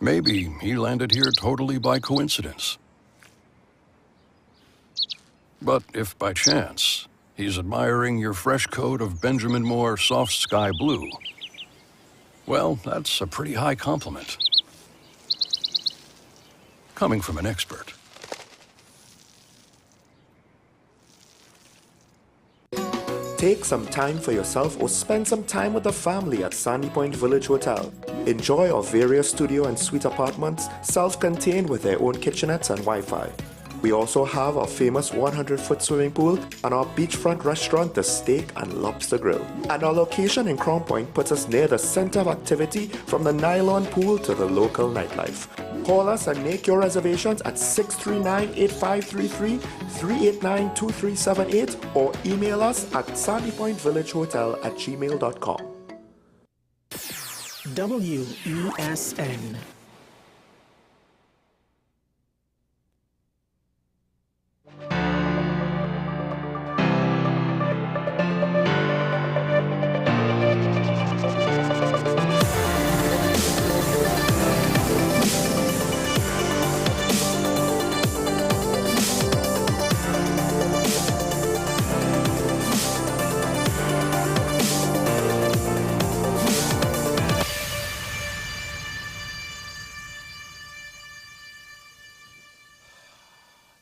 Maybe he landed here totally by coincidence. But if by chance he's admiring your fresh coat of Benjamin Moore soft sky blue, well, that's a pretty high compliment. Coming from an expert. Take some time for yourself or spend some time with the family at Sandy Point Village Hotel. Enjoy our various studio and suite apartments, self-contained with their own kitchenettes and Wi-Fi. We also have our famous 100-foot swimming pool and our beachfront restaurant, the Steak and Lobster Grill. And our location in Crown Point puts us near the center of activity from the nylon pool to the local nightlife. Call us and make your reservations at 639-8533, 389-2378 or email us at sandypointvillagehotel@gmail.com. WESN.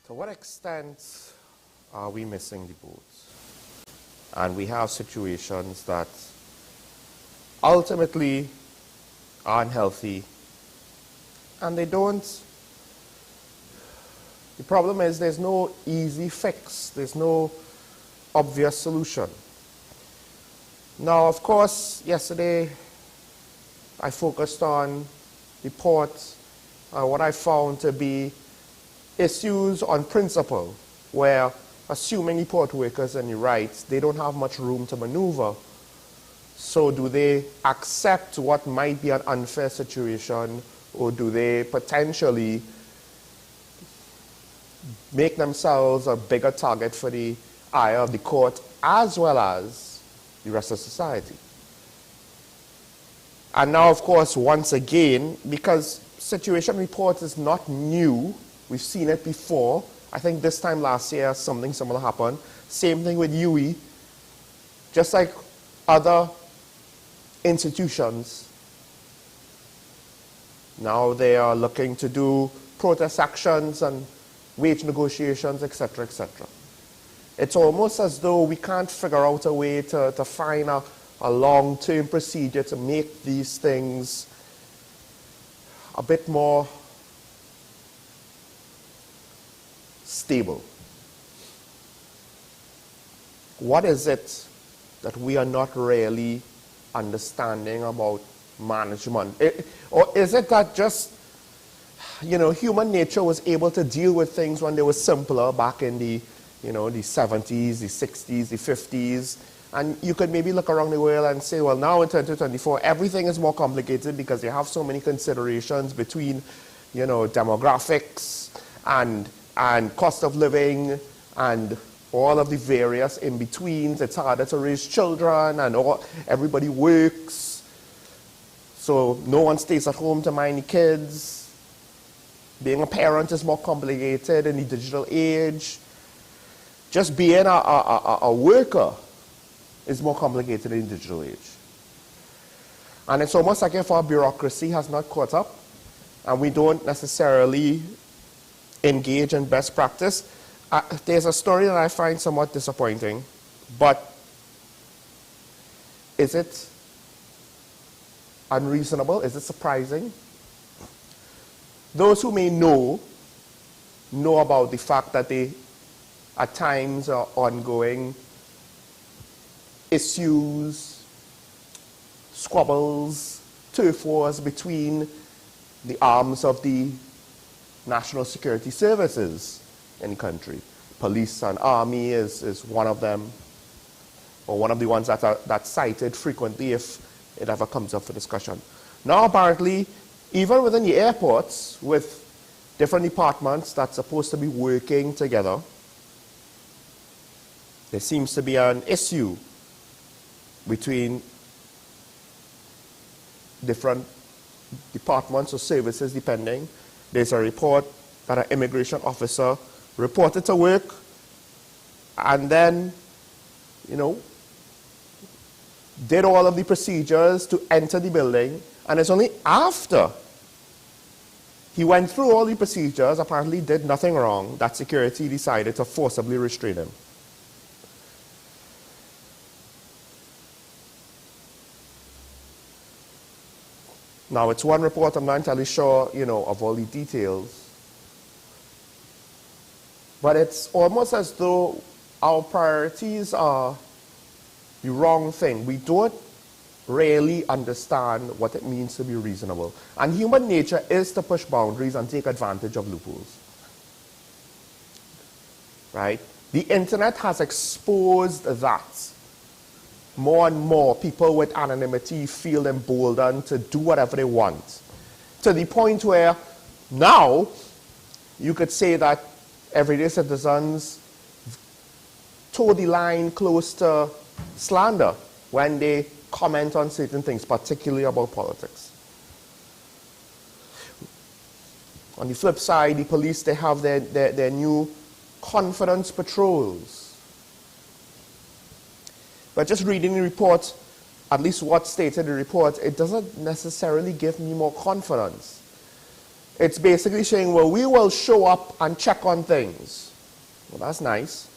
To what extent are we missing the boats? And we have situations that ultimately are unhealthy, and they don't. The problem is there's no easy fix, there's no obvious solution. Now, of course, yesterday I focused on the port, what I found to be issues on principle, where assuming the port workers and the rights, they don't have much room to maneuver. So do they accept what might be an unfair situation, or do they potentially make themselves a bigger target for the eye of the court as well as the rest of society? And now, of course, once again, because situation report is not new, we've seen it before. I think this time last year something similar happened. Same thing with UE. Just like other institutions, now they are looking to do protest actions and wage negotiations, etc., etc. It's almost as though we can't figure out a way to find a long-term procedure to make these things a bit more stable. What is it that we are not really understanding about management? Or is it that just, human nature was able to deal with things when they were simpler back in the 70s, the 60s, the 50s, and you could maybe look around the world and say, well, now in 2024, everything is more complicated because you have so many considerations between, demographics and cost of living and all of the various in-betweens. It's harder to raise children and everybody works. So no one stays at home to mind the kids. Being a parent is more complicated in the digital age. Just being a worker is more complicated in the digital age. And it's almost like if our bureaucracy has not caught up and we don't necessarily engage in best practice. There's a story that I find somewhat disappointing, but is it unreasonable? Is it surprising? Those who may know about the fact that they at times are ongoing issues, squabbles, turf wars between the arms of the national security services in the country. Police and army is one of them, or one of the ones that's cited frequently if it ever comes up for discussion. Now apparently, even within the airports, with different departments that's supposed to be working together, there seems to be an issue between different departments or services depending. There's a report that an immigration officer reported to work and then, did all of the procedures to enter the building, and it's only after he went through all the procedures, apparently did nothing wrong, that security decided to forcibly restrain him. Now, it's one report, I'm not entirely sure, of all the details. But it's almost as though our priorities are the wrong thing. We don't really understand what it means to be reasonable. And human nature is to push boundaries and take advantage of loopholes. Right? The internet has exposed that. More and more people with anonymity feel emboldened to do whatever they want. To the point where now you could say that everyday citizens toe the line close to slander when they comment on certain things, particularly about politics. On the flip side, the police, they have their new confidence patrols. But just reading the report, at least what's stated in the report, it doesn't necessarily give me more confidence. It's basically saying, well, we will show up and check on things. Well, that's nice.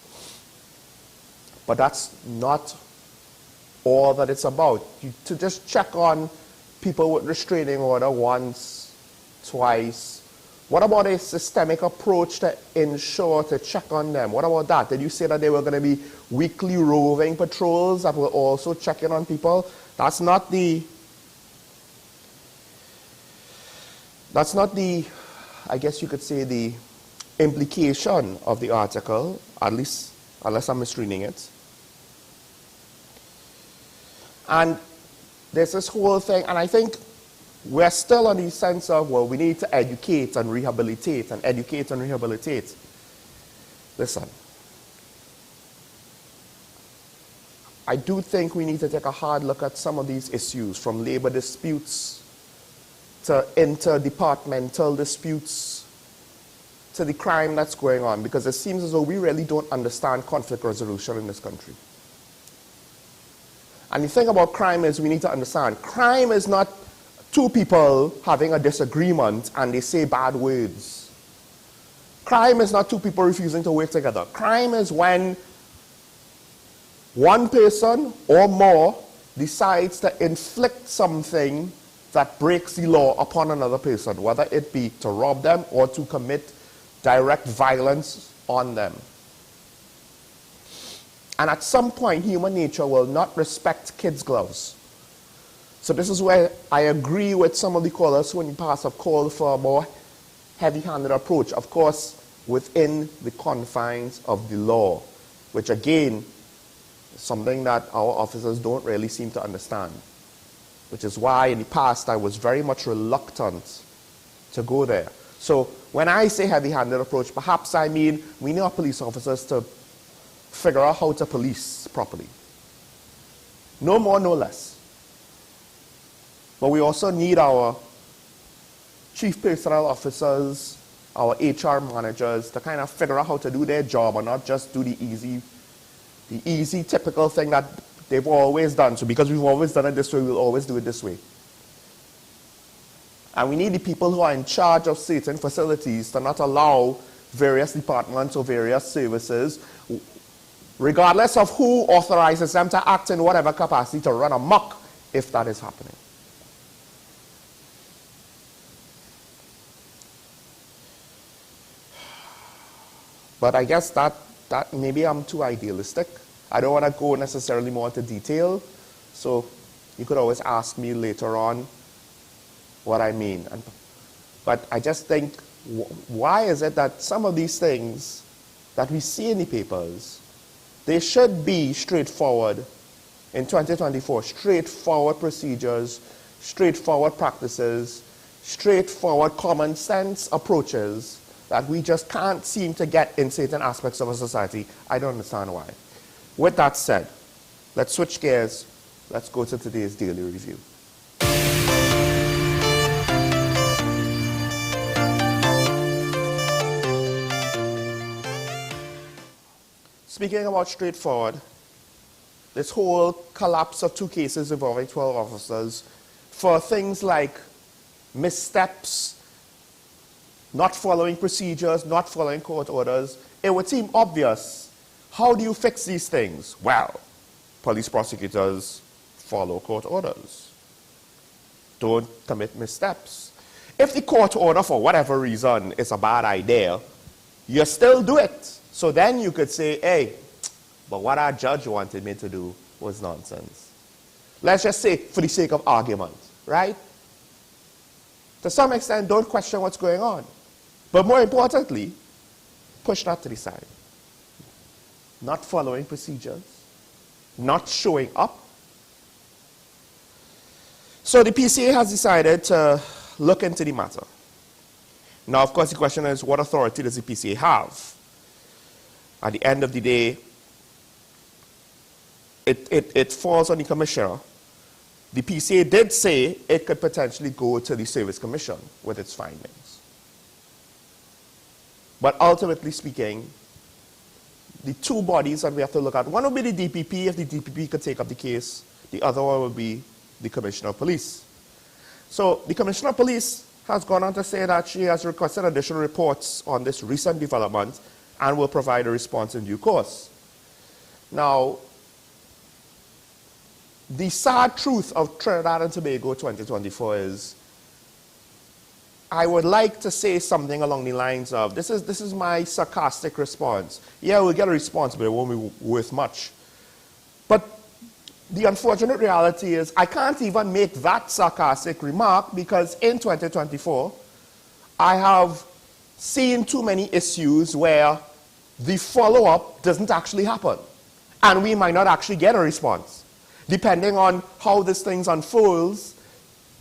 But that's not all that it's about. To just check on people with restraining order once, twice. What about a systemic approach to ensure, to check on them? What about that? Did you say that there were going to be weekly roving patrols that were also checking on people? That's not the, I guess you could say, the implication of the article, at least, unless I'm misreading it. And there's this whole thing, and I think we're still on the sense of, well, we need to educate and rehabilitate and educate and rehabilitate. Listen, I do think we need to take a hard look at some of these issues, from labor disputes to interdepartmental disputes to the crime that's going on, because it seems as though we really don't understand conflict resolution in this country. And the thing about crime is, we need to understand, crime is not two people having a disagreement and they say bad words. Crime is not two people refusing to work together. Crime is when one person or more decides to inflict something that breaks the law upon another person, whether it be to rob them or to commit direct violence on them. And at some point, human nature will not respect kids' gloves. So this is where I agree with some of the callers who in the past have called for a more heavy-handed approach, of course, within the confines of the law, which again is something that our officers don't really seem to understand, which is why in the past I was very much reluctant to go there. So when I say heavy-handed approach, perhaps I mean we need our police officers to figure out how to police properly. No more, no less. But we also need our chief personnel officers, our HR managers to kind of figure out how to do their job and not just do the easy typical thing that they've always done. So because we've always done it this way, we'll always do it this way. And we need the people who are in charge of certain facilities to not allow various departments or various services, regardless of who authorizes them to act in whatever capacity, to run amok if that is happening. But I guess that maybe I'm too idealistic. I don't want to go necessarily more into detail. So you could always ask me later on what I mean. But I just think, why is it that some of these things that we see in the papers, they should be straightforward in 2024, straightforward procedures, straightforward practices, straightforward common sense approaches that we just can't seem to get in certain aspects of our society. I don't understand why. With that said, let's switch gears. Let's go to today's daily review. speaking about straightforward, this whole collapse of 2 cases involving 12 officers for things like missteps, not following procedures, not following court orders, it would seem obvious. How do you fix these things? Well, police prosecutors follow court orders. Don't commit missteps. If the court order, for whatever reason, is a bad idea, you still do it. So then you could say, hey, but what our judge wanted me to do was nonsense. Let's just say, for the sake of argument, right? To some extent, don't question what's going on. But more importantly, push that to the side. Not following procedures, not showing up. So the PCA has decided to look into the matter. Now, of course, the question is, what authority does the PCA have? At the end of the day, it falls on the commissioner. The PCA did say it could potentially go to the Service Commission with its findings. But ultimately speaking, the 2 bodies that we have to look at, one will be the DPP, if the DPP could take up the case. The other one will be the Commissioner of Police. So the Commissioner of Police has gone on to say that she has requested additional reports on this recent development and will provide a response in due course. Now, the sad truth of Trinidad and Tobago 2024 is, I would like to say something along the lines of, this is my sarcastic response. Yeah, we'll get a response, but it won't be worth much. But the unfortunate reality is, I can't even make that sarcastic remark because in 2024, I have seen too many issues where the follow-up doesn't actually happen. And we might not actually get a response. Depending on how this thing unfolds,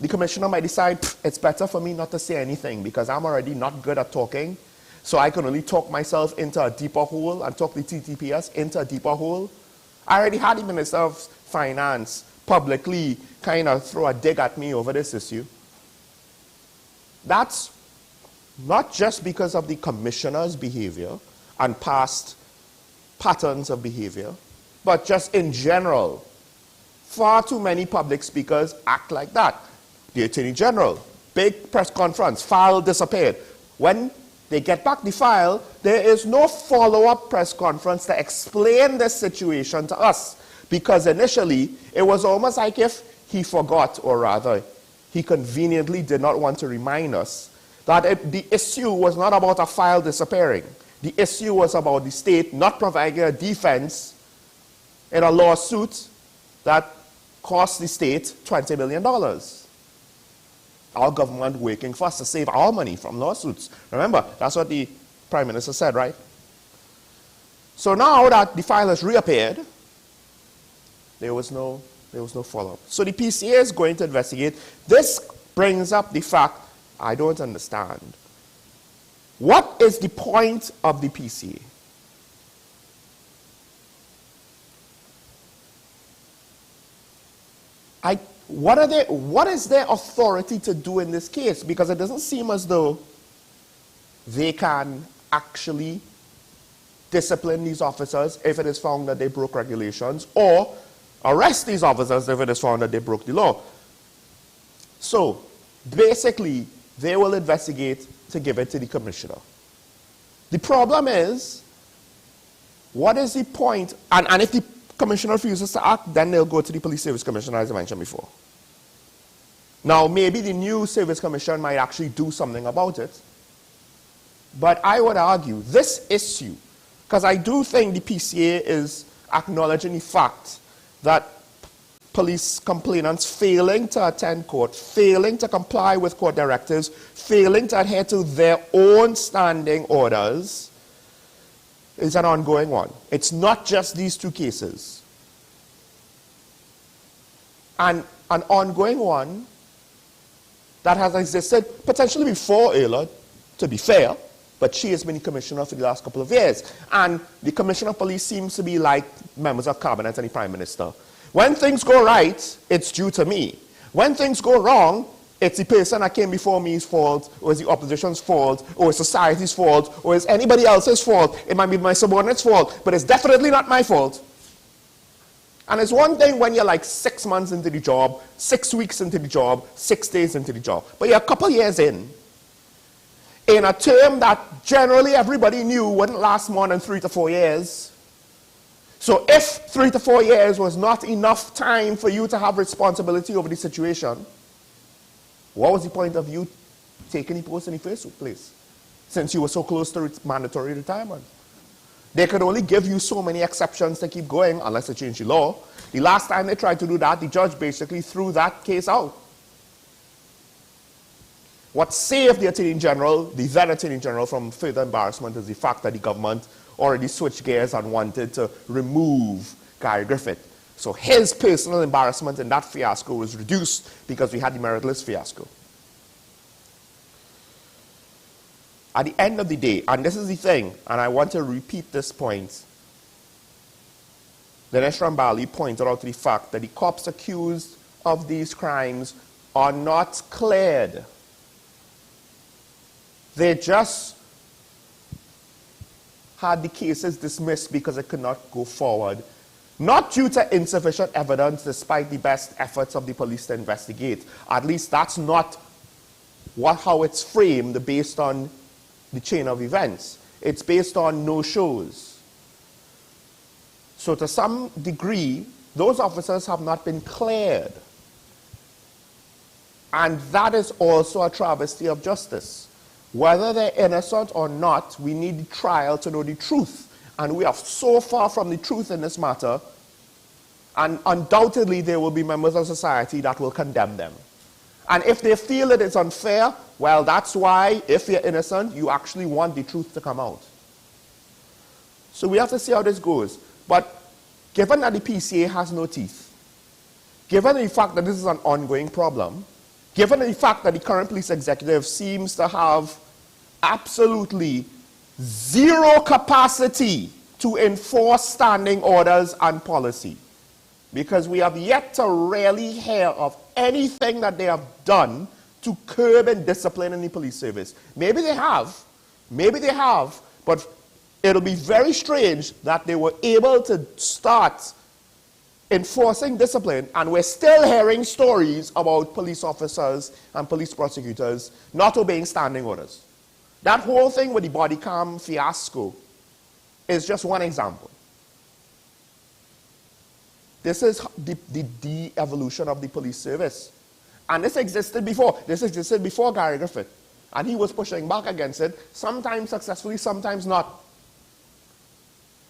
the commissioner might decide, it's better for me not to say anything because I'm already not good at talking. So I can only talk myself into a deeper hole and talk the TTPS into a deeper hole. I already had the Minister of Finance publicly kind of throw a dig at me over this issue. That's not just because of the commissioner's behavior and past patterns of behavior, but just in general. Far too many public speakers act like that. The Attorney General, big press conference, file disappeared. When they get back the file, there is no follow-up press conference to explain this situation to us. Because initially, it was almost like if he forgot, or rather, he conveniently did not want to remind us that the issue was not about a file disappearing. The issue was about the state not providing a defense in a lawsuit that cost the state $20 million. Our government working for us to save our money from lawsuits. Remember, that's what the Prime Minister said, right? So now that the file has reappeared, there was no follow-up. So the PCA is going to investigate. This brings up the fact, I don't understand. What is the point of the PCA? What is their authority to do in this case? Because it doesn't seem as though they can actually discipline these officers if it is found that they broke regulations, or arrest these officers if it is found that they broke the law. So, basically, they will investigate to give it to the commissioner. The problem is, what is the point? And if the commissioner refuses to act, then they'll go to the Police Service Commission, as I mentioned before. Now, maybe the new Service Commission might actually do something about it. But I would argue this issue, because I do think the PCA is acknowledging the fact that police complainants failing to attend court, failing to comply with court directives, failing to adhere to their own standing orders is an ongoing one. It's not just these 2 cases. And an ongoing one that has existed potentially before Ayla, to be fair, but she has been the commissioner for the last couple of years. And the commissioner of police seems to be like members of cabinet and the prime minister. When things go right, it's due to me. When things go wrong, it's the person that came before me's fault, or it's the opposition's fault, or it's society's fault, or it's anybody else's fault. It might be my subordinate's fault, but it's definitely not my fault. And it's one thing when you're like 6 months into the job, 6 weeks into the job, 6 days into the job. But you're a couple years in a term that generally everybody knew wouldn't last more than 3 to 4 years. So if 3 to 4 years was not enough time for you to have responsibility over the situation, what was the point of you taking the post in the first place, since you were so close to mandatory retirement? They could only give you so many exceptions to keep going unless they change the law. The last time they tried to do that, the judge basically threw that case out. What saved the Attorney General, the then Attorney General, from further embarrassment is the fact that the government already switched gears and wanted to remove Gary Griffith. So his personal embarrassment in that fiasco was reduced because we had the meritless fiasco. At the end of the day, and this is the thing, and I want to repeat this point, Dinesh Rambali pointed out to the fact that the cops accused of these crimes are not cleared. They just had the cases dismissed because it could not go forward, not due to insufficient evidence despite the best efforts of the police to investigate. At least that's not how it's framed based on the chain of events. It's based on no-shows. So to some degree, those officers have not been cleared. And that is also a travesty of justice. Whether they're innocent or not, we need the trial to know the truth. And we are so far from the truth in this matter, and undoubtedly there will be members of society that will condemn them. And if they feel that it's unfair, well, that's why, if you're innocent, you actually want the truth to come out. So we have to see how this goes. But given that the PCA has no teeth, given the fact that this is an ongoing problem, given the fact that the current police executive seems to have absolutely zero capacity to enforce standing orders and policy, because we have yet to really hear of anything that they have done to curb and discipline in the police service. Maybe they have, but it'll be very strange that they were able to start enforcing discipline, and we're still hearing stories about police officers and police prosecutors not obeying standing orders. That whole thing with the body cam fiasco is just one example. This is the de-evolution of the police service. And this existed before. This existed before Gary Griffith. And he was pushing back against it, sometimes successfully, sometimes not.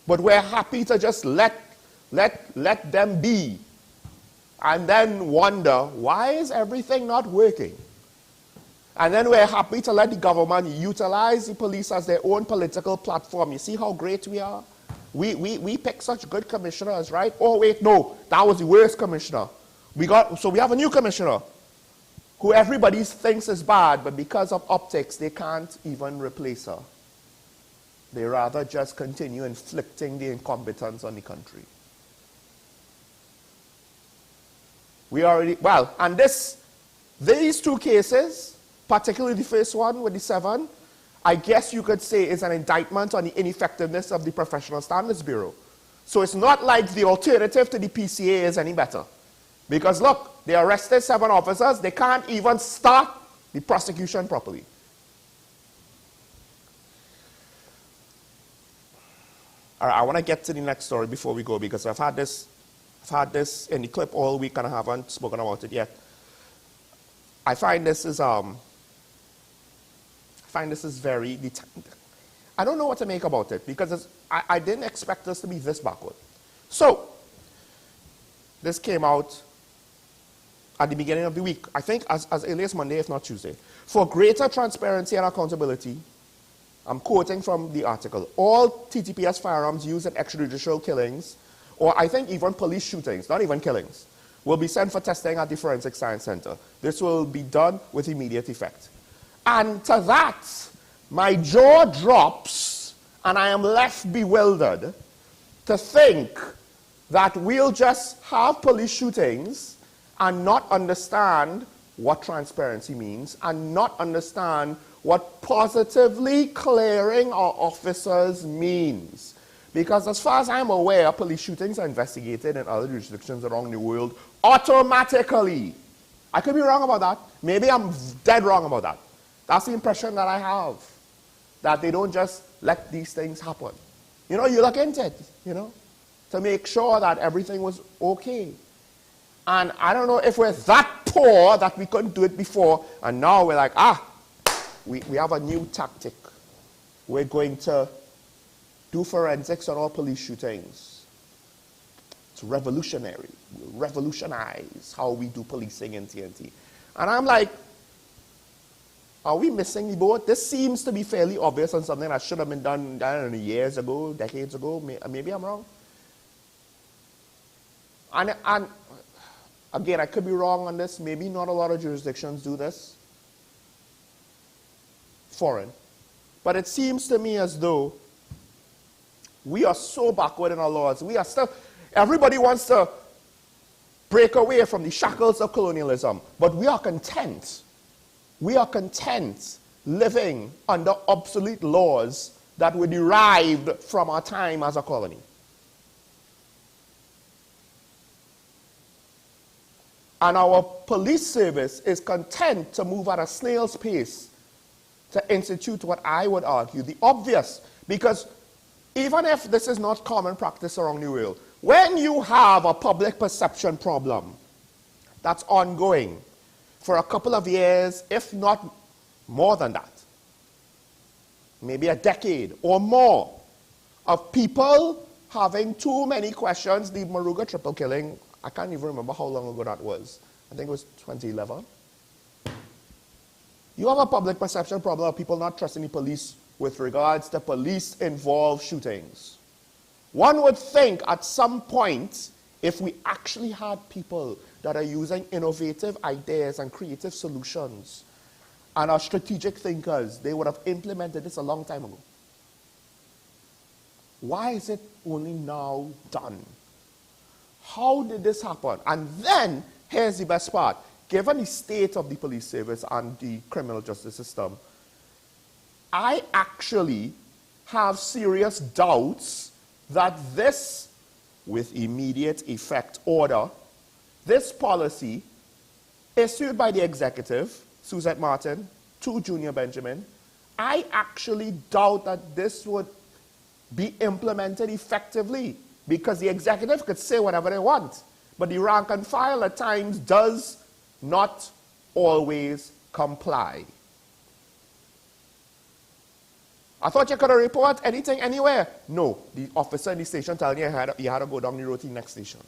But we're happy to just let them be, and then wonder, why is everything not working? And then we're happy to let the government utilize the police as their own political platform. You see how great we are? We pick such good commissioners, right? Oh wait, no, that was the worst commissioner. So we have a new commissioner who everybody thinks is bad, but because of optics, they can't even replace her. They rather just continue inflicting the incompetence on the country. And these two cases, particularly the first one with the 7, I guess you could say is an indictment on the ineffectiveness of the Professional Standards Bureau. So it's not like the alternative to the PCA is any better. Because look, they arrested 7 officers, they can't even start the prosecution properly. All right, I want to get to the next story before we go, because I've had this in the clip all week and I haven't spoken about it yet. I find this is very, I don't know what to make about it, because I didn't expect us to be this backward. So, this came out at the beginning of the week, I think as early as Monday, if not Tuesday. For greater transparency and accountability, I'm quoting from the article, all TTPS firearms used in extrajudicial killings, or I think even police shootings, not even killings, will be sent for testing at the Forensic Science Center. This will be done with immediate effect. And to that, my jaw drops, and I am left bewildered to think that we'll just have police shootings and not understand what transparency means and not understand what positively clearing our officers means. Because as far as I'm aware, police shootings are investigated in other jurisdictions around the world automatically. I could be wrong about that. Maybe I'm dead wrong about that. That's the impression that I have. That they don't just let these things happen. You know, you look into it, you know, to make sure that everything was okay. And I don't know if we're that poor that we couldn't do it before, and now we're like, we have a new tactic. We're going to do forensics on all police shootings. It's revolutionary. We'll revolutionize how we do policing in TNT. And I'm like, are we missing the boat? This seems to be fairly obvious and something that should have been done, I don't know, years ago, decades ago. Maybe I'm wrong. And again, I could be wrong on this. Maybe not a lot of jurisdictions do this. Foreign. But it seems to me as though we are so backward in our laws. We are still, everybody wants to break away from the shackles of colonialism. But we are content. We are content living under obsolete laws that were derived from our time as a colony. And our police service is content to move at a snail's pace to institute what I would argue the obvious. Because even if this is not common practice around the world, when you have a public perception problem that's ongoing for a couple of years, if not more than that, maybe a decade or more, of people having too many questions, the Moruga triple killing, I can't even remember how long ago that was. I think it was 2011. You have a public perception problem of people not trusting the police with regards to police-involved shootings. One would think at some point, if we actually had people that are using innovative ideas and creative solutions and are strategic thinkers, they would have implemented this a long time ago. Why is it only now done? How did this happen? And then, here's the best part. Given the state of the police service and the criminal justice system, I actually have serious doubts that this, with immediate effect order, this policy issued by the executive, Suzette Martin, to Junior Benjamin, I actually doubt that this would be implemented effectively, because the executive could say whatever they want, but the rank and file at times does not always comply. I thought you could report anything anywhere. No, the officer in the station telling you you had to go down the road to the next station.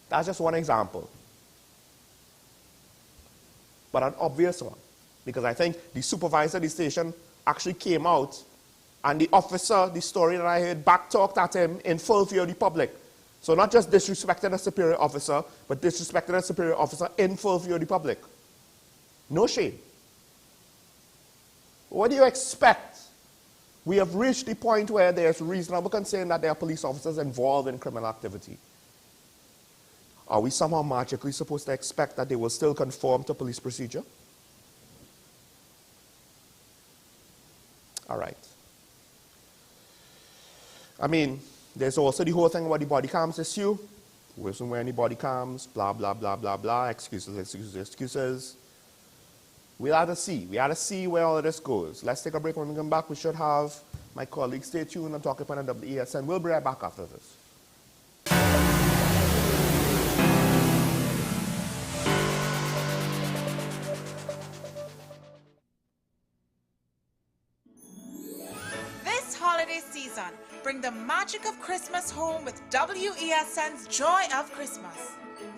That's just one example. But an obvious one. Because I think the supervisor of the station actually came out, and the officer, the story that I heard, back-talked at him in full view of the public. So not just disrespected a superior officer, but disrespected a superior officer in full view of the public. No shame. What do you expect? We have reached the point where there's reasonable concern that there are police officers involved in criminal activity. Are we somehow magically supposed to expect that they will still conform to police procedure? All right. I mean, there's also the whole thing about the body cams issue. Who isn't wearing any body cams, blah, blah, blah, blah, blah, excuses, excuses, excuses. We'll have to see. We have to see where all of this goes. Let's take a break. When we come back, we should have my colleagues stay tuned and talk about WESN. We'll be right back after this. This holiday season, bring the magic of Christmas home with WESN's Joy of Christmas.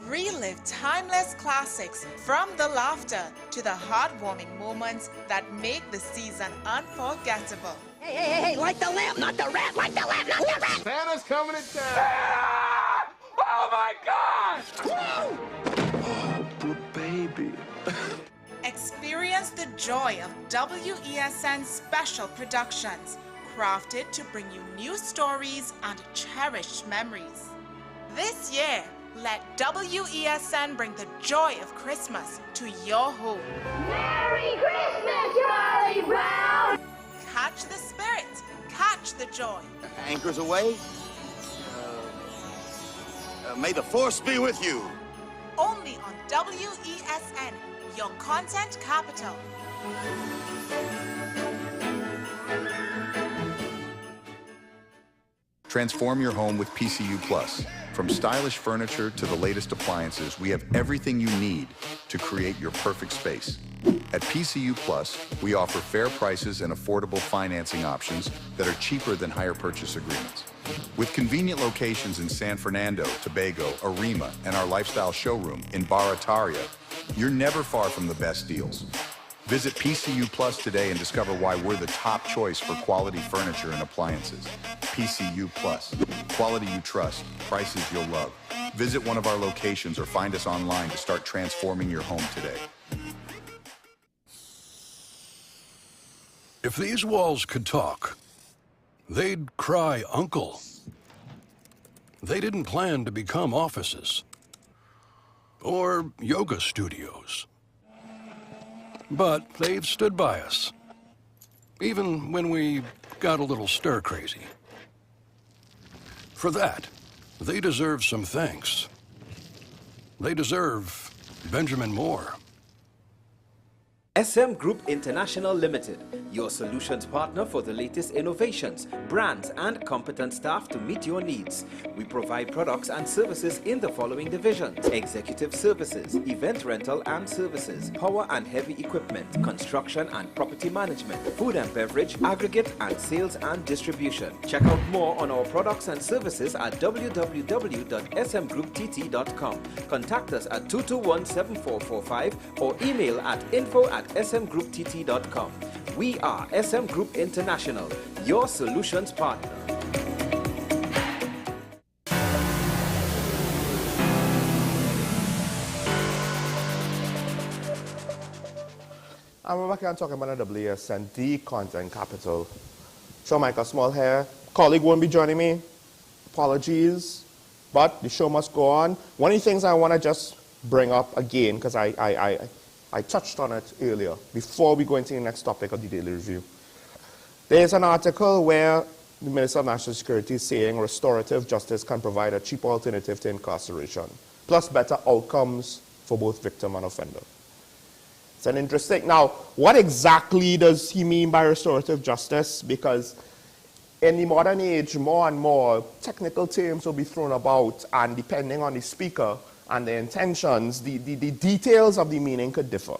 Relive timeless classics, from the laughter to the heartwarming moments that make the season unforgettable. Hey, hey, hey, hey, like the lamp, not the rat, like the lamp, not the rat! Santa's coming to town! Oh my God! Woo! Oh, baby. Experience the joy of WESN special productions, crafted to bring you new stories and cherished memories. This year, let WESN bring the joy of Christmas to your home. Merry Christmas, Charlie Brown! Catch the spirit, catch the joy. Anchors away. May the force be with you. Only on WESN, your content capital. Transform your home with PCU Plus. From stylish furniture to the latest appliances, we have everything you need to create your perfect space. At PCU Plus, we offer fair prices and affordable financing options that are cheaper than hire purchase agreements. With convenient locations in San Fernando, Tobago, Arima, and our lifestyle showroom in Barataria, you're never far from the best deals. Visit PCU Plus today and discover why we're the top choice for quality furniture and appliances. PCU Plus. Quality you trust, prices you'll love. Visit one of our locations or find us online to start transforming your home today. If these walls could talk, they'd cry uncle. They didn't plan to become offices or yoga studios. But they've stood by us, even when we got a little stir-crazy. For that, they deserve some thanks. They deserve Benjamin Moore. SM Group International Limited, your solutions partner for the latest innovations, brands, and competent staff to meet your needs. We provide products and services in the following divisions: executive services, event rental and services, power and heavy equipment, construction and property management, food and beverage, aggregate and sales and distribution. Check out more on our products and services at www.smgrouptt.com. Contact us at 221-7445 or email at info@smgrouptt.com. We are SM Group International, your solutions partner. I'm back here talking about the WSNT content capital. Show Michael Small here. Colleague won't be joining me. Apologies, but the show must go on. One of the things I want to just bring up again, because I touched on it earlier, before we go into the next topic of the Daily Review. There's an article where the Minister of National Security is saying restorative justice can provide a cheaper alternative to incarceration, plus better outcomes for both victim and offender. It's an interesting. Now, what exactly does he mean by restorative justice? Because in the modern age, more and more technical terms will be thrown about, and depending on the speaker and the intentions, the details of the meaning could differ.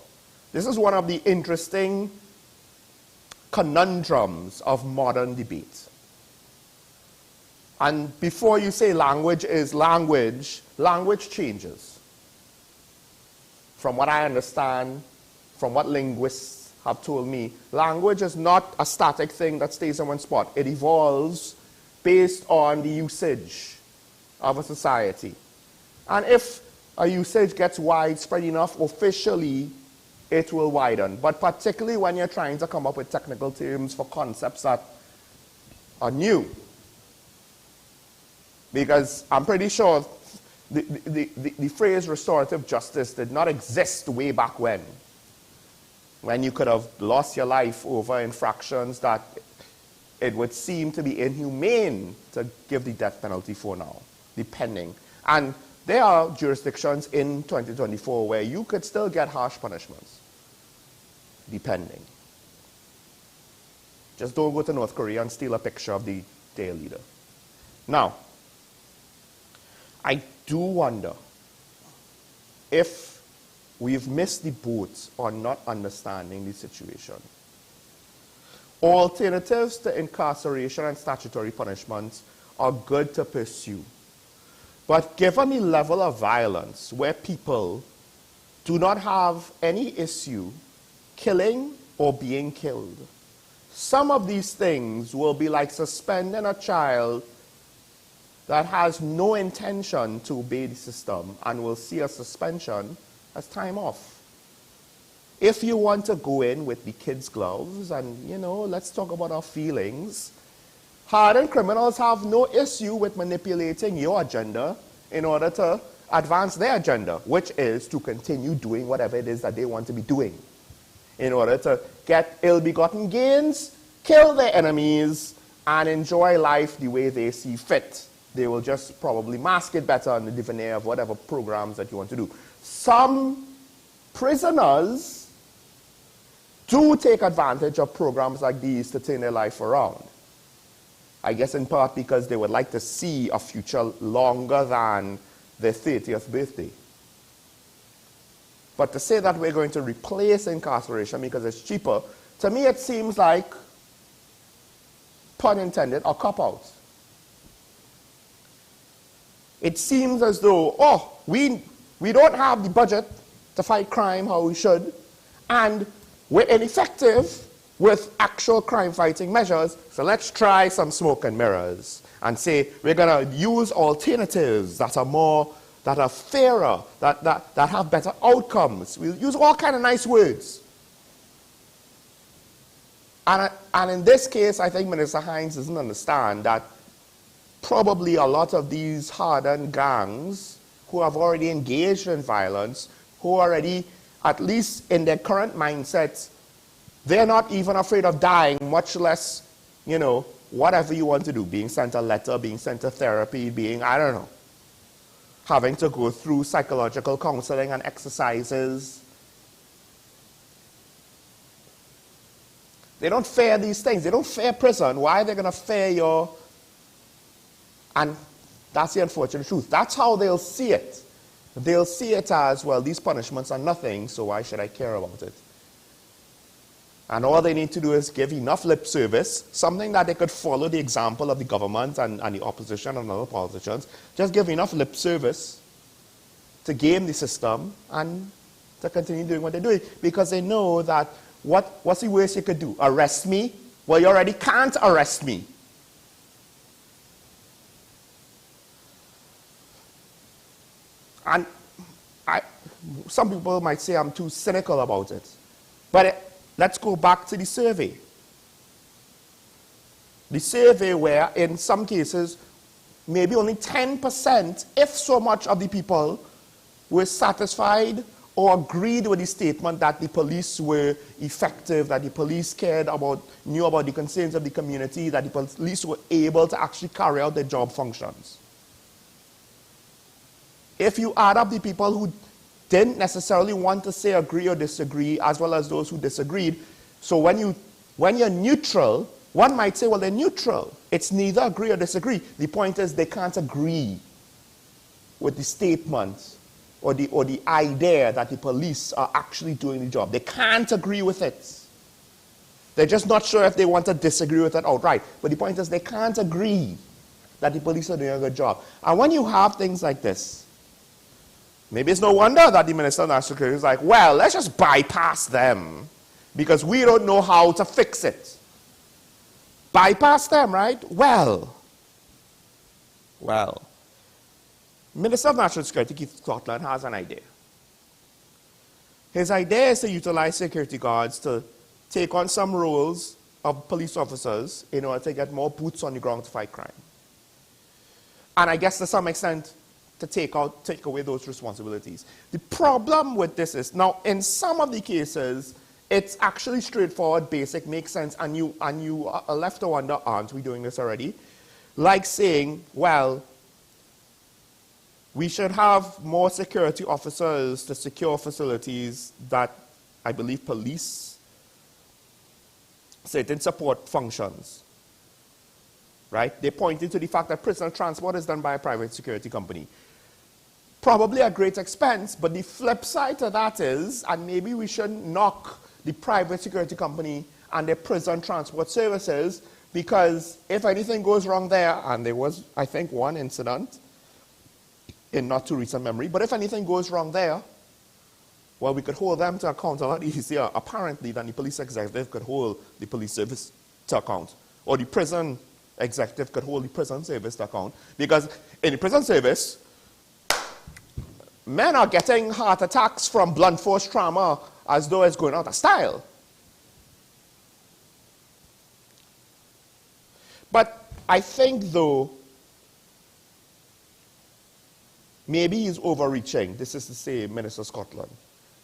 This is one of the interesting conundrums of modern debate. And before you say language is language, language changes. From what I understand, from what linguists have told me, language is not a static thing that stays in one spot. It evolves based on the usage of a society. And if a usage gets widespread enough, officially, it will widen. But particularly when you're trying to come up with technical terms for concepts that are new. Because I'm pretty sure the phrase restorative justice did not exist way back when you could have lost your life over infractions that it would seem to be inhumane to give the death penalty for now, depending. And there are jurisdictions in 2024 where you could still get harsh punishments, depending. Just don't go to North Korea and steal a picture of their leader. Now, I do wonder if we've missed the boat on not understanding the situation. Alternatives to incarceration and statutory punishments are good to pursue. But given the level of violence where people do not have any issue killing or being killed, some of these things will be like suspending a child that has no intention to obey the system and will see a suspension as time off. If you want to go in with the kids' gloves and, let's talk about our feelings, hardened criminals have no issue with manipulating your agenda in order to advance their agenda, which is to continue doing whatever it is that they want to be doing. In order to get ill-begotten gains, kill their enemies, and enjoy life the way they see fit. They will just probably mask it better on the veneer of whatever programs that you want to do. Some prisoners do take advantage of programs like these to turn their life around. I guess in part because they would like to see a future longer than their 30th birthday. But to say that we're going to replace incarceration because it's cheaper, to me it seems like, pun intended, a cop-out. It seems as though, oh, we don't have the budget to fight crime how we should, and we're ineffective with actual crime-fighting measures, so let's try some smoke and mirrors and say we're going to use alternatives that are fairer, that have better outcomes. We'll use all kind of nice words. And in this case, I think Minister Hines doesn't understand that probably a lot of these hardened gangs who have already engaged in violence, who already, at least in their current mindsets, they're not even afraid of dying, much less, you know, whatever you want to do, being sent a letter, being sent to therapy, being, I don't know, having to go through psychological counseling and exercises. They don't fear these things. They don't fear prison. Why are they going to fear your... And that's the unfortunate truth. That's how they'll see it. They'll see it as, well, these punishments are nothing, so why should I care about it? And all they need to do is give enough lip service, something that they could follow the example of the government and the opposition and other politicians. Just give enough lip service to game the system and to continue doing what they're doing. Because they know that what's the worst you could do? Arrest me? Well, you already can't arrest me. And some people might say I'm too cynical about it. But let's go back to the survey. The survey where, in some cases, maybe only 10%, if so much of the people, were satisfied or agreed with the statement that the police were effective, that the police cared about, knew about the concerns of the community, that the police were able to actually carry out their job functions. If you add up the people who didn't necessarily want to say agree or disagree, as well as those who disagreed, so when you're neutral, one might say, well, they're neutral. It's neither agree or disagree. The point is they can't agree with the statement or the idea that the police are actually doing the job. They can't agree with it. They're just not sure if they want to disagree with it outright. But the point is they can't agree that the police are doing a good job. And when you have things like this, maybe it's no wonder that the Minister of National Security is like, well, let's just bypass them because we don't know how to fix it. Bypass them, right? Well. Minister of National Security, Keith Scotland, has an idea. His idea is to utilize security guards to take on some roles of police officers in order to get more boots on the ground to fight crime. And I guess to some extent, to take away those responsibilities. The problem with this is, now in some of the cases, it's actually straightforward, basic, makes sense, and you are left to wonder, aren't we doing this already? Like saying, well, we should have more security officers to secure facilities that I believe police certain support functions. Right? They pointed to the fact that prisoner transport is done by a private security company. Probably at great expense, but the flip side to that is, and maybe we shouldn't knock the private security company and their prison transport services, because if anything goes wrong there, and there was, I think, one incident in not too recent memory, but if anything goes wrong there, well, we could hold them to account a lot easier, apparently, than the police executive could hold the police service to account, or the prison executive could hold the prison service to account, because in the prison service, men are getting heart attacks from blunt force trauma as though it's going out of style. But I think, though, maybe he's overreaching. This is to say, Minister Scotland.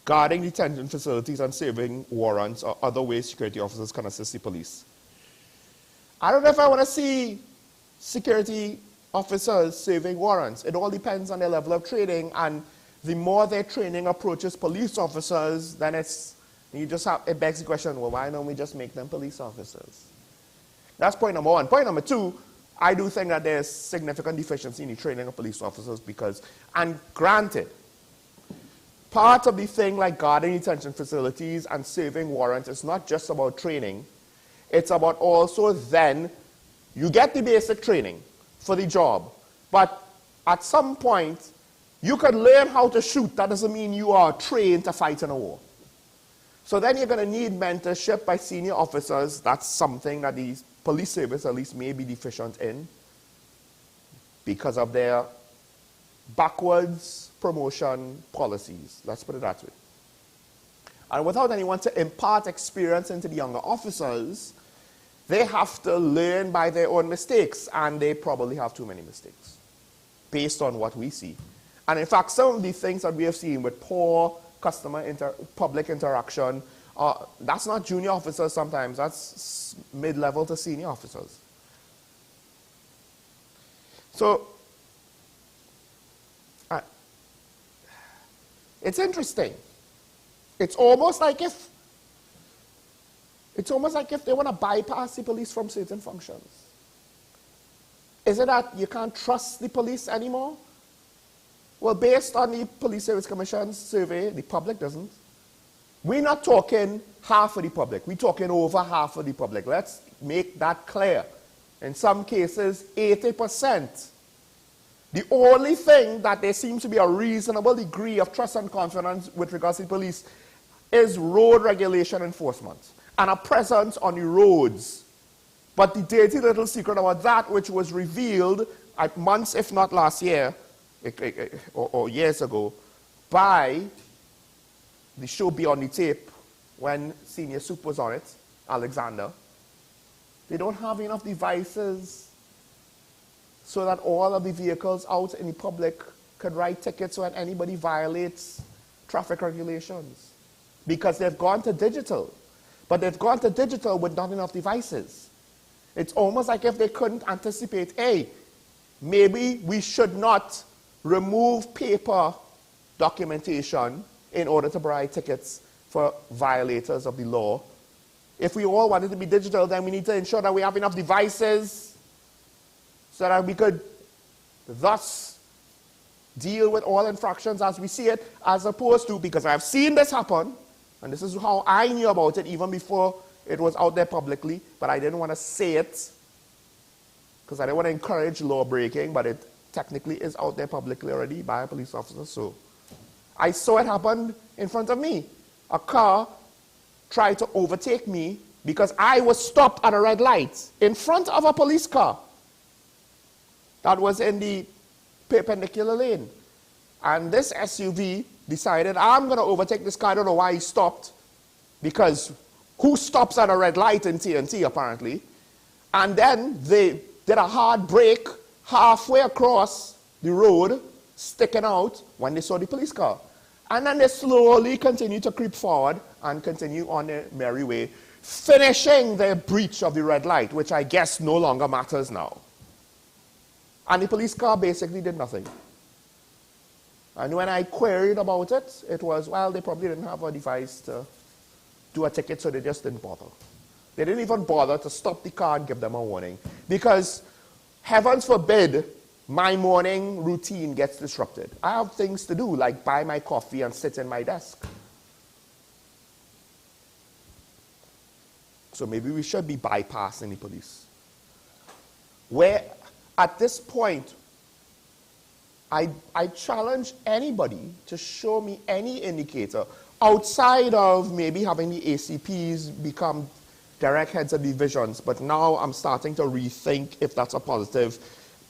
Guarding detention facilities and serving warrants or other ways security officers can assist the police. I don't know if I want to see security officers serving warrants. It all depends on their level of training, and the more their training approaches police officers, then it begs the question, well, why don't we just make them police officers? That's point number one. Point number two, I do think that there's significant deficiency in the training of police officers because, and granted, part of the thing like guarding detention facilities and serving warrants is not just about training. It's about also then you get the basic training for the job, but at some point you can learn how to shoot. That doesn't mean you are trained to fight in a war. So then you're going to need mentorship by senior officers. That's something that the police service at least may be deficient in because of their backwards promotion policies. Let's put it that way. And without anyone to impart experience into the younger officers, they have to learn by their own mistakes, and they probably have too many mistakes based on what we see. And in fact, some of the things that we have seen with poor public interaction, that's not junior officers sometimes, that's mid-level to senior officers. So, it's interesting. It's almost like if they want to bypass the police from certain functions. Is it that you can't trust the police anymore? Well, based on the Police Service Commission's survey, the public doesn't. We're not talking half of the public. We're talking over half of the public. Let's make that clear. In some cases, 80%. The only thing that there seems to be a reasonable degree of trust and confidence with regards to the police is road regulation enforcement and a presence on the roads. But the dirty little secret about that, which was revealed months, if not last year, or years ago, by the show Beyond the Tape, when Senior Soup was on it, Alexander, they don't have enough devices so that all of the vehicles out in the public could write tickets when anybody violates traffic regulations. Because they've gone to digital. But they've gone to digital with not enough devices. It's almost like if they couldn't anticipate, hey, maybe we should not remove paper documentation in order to provide tickets for violators of the law. If we all wanted to be digital, then we need to ensure that we have enough devices so that we could thus deal with all infractions as we see it, as opposed to, because I've seen this happen, and this is how I knew about it even before it was out there publicly, but I didn't want to say it because I didn't want to encourage law breaking, but it technically is out there publicly already by a police officer. So I saw it happen in front of me. A car tried to overtake me because I was stopped at a red light in front of a police car that was in the perpendicular lane. And this SUV decided, I'm going to overtake this car. I don't know why he stopped, because who stops at a red light in TNT apparently? And then they did a hard brake halfway across the road, sticking out when they saw the police car. And then they slowly continued to creep forward and continue on their merry way, finishing their breach of the red light, which I guess no longer matters now. And the police car basically did nothing. And when I queried about it, it was, well, they probably didn't have a device to do a ticket, so they just didn't bother. They didn't even bother to stop the car and give them a warning. Because, heavens forbid, my morning routine gets disrupted. I have things to do, like buy my coffee and sit in my desk. So maybe we should be bypassing the police. Where, at this point, I challenge anybody to show me any indicator outside of maybe having the ACPs become direct heads of divisions, but now I'm starting to rethink if that's a positive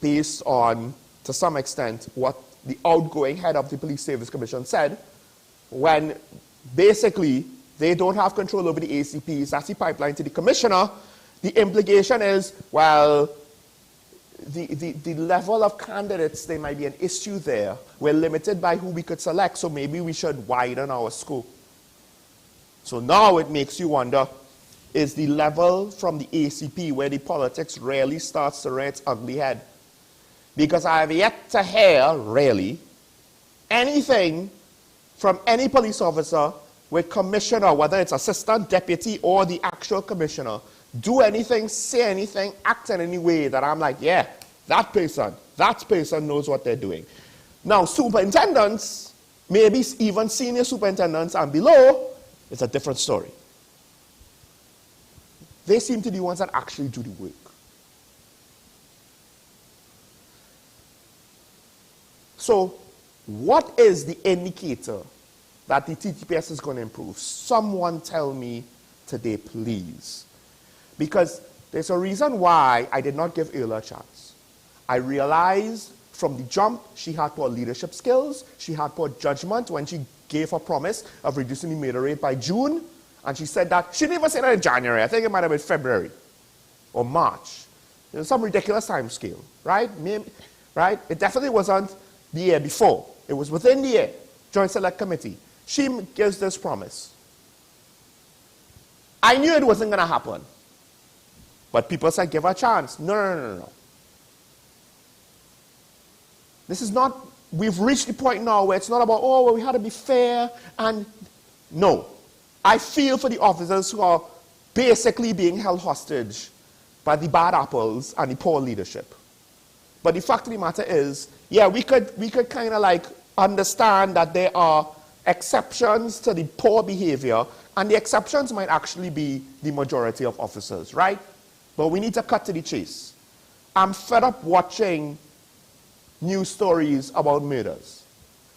based on, to some extent, what the outgoing head of the Police Service Commission said, when basically they don't have control over the ACPs, that's the pipeline to the commissioner. The implication is, well, the level of candidates, there might be an issue there. We're limited by who we could select, so maybe we should widen our scope. So now it makes you wonder, is the level from the ACP where the politics really starts to rear its ugly head? Because I have yet to hear, really, anything from any police officer with commissioner, whether it's assistant, deputy, or the actual commissioner, do anything, say anything, act in any way that I'm like, yeah, that person knows what they're doing. Now, superintendents, maybe even senior superintendents and below, it's a different story. They seem to be the ones that actually do the work. So, what is the indicator that the TTPS is going to improve? Someone tell me today, please. Because there's a reason why I did not give Ayla a chance. I realized from the jump she had poor leadership skills, she had poor judgment when she gave her promise of reducing the murder rate by June, and she said that, she didn't even say that in January, I think it might have been February or March. There's some ridiculous time scale, right? Maybe, right? It definitely wasn't the year before. It was within the year, Joint Select Committee. She gives this promise. I knew it wasn't going to happen. But people said, give her a chance. No. This is not, we've reached the point now where it's not about, oh, well, we had to be fair. And no. I feel for the officers who are basically being held hostage by the bad apples and the poor leadership. But the fact of the matter is, yeah, we could kind of like understand that there are exceptions to the poor behavior, and the exceptions might actually be the majority of officers, right? But we need to cut to the chase. I'm fed up watching news stories about murders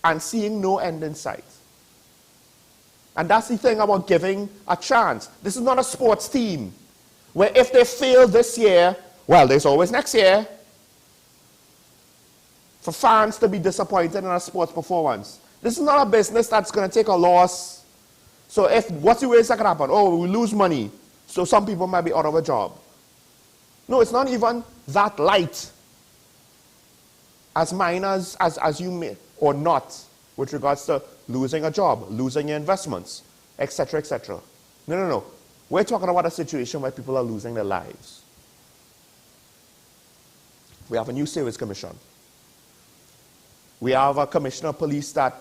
and seeing no end in sight. And that's the thing about giving a chance. This is not a sports team where if they fail this year, well, there's always next year. For fans to be disappointed in a sports performance. This is not a business that's going to take a loss. So what's the worst that can happen? Oh, we lose money, so some people might be out of a job. No, it's not even that light. As minor as you may, or not, with regards to losing a job, losing your investments, etc., etc. No. We're talking about a situation where people are losing their lives. We have a new service commission. We have a commissioner of police that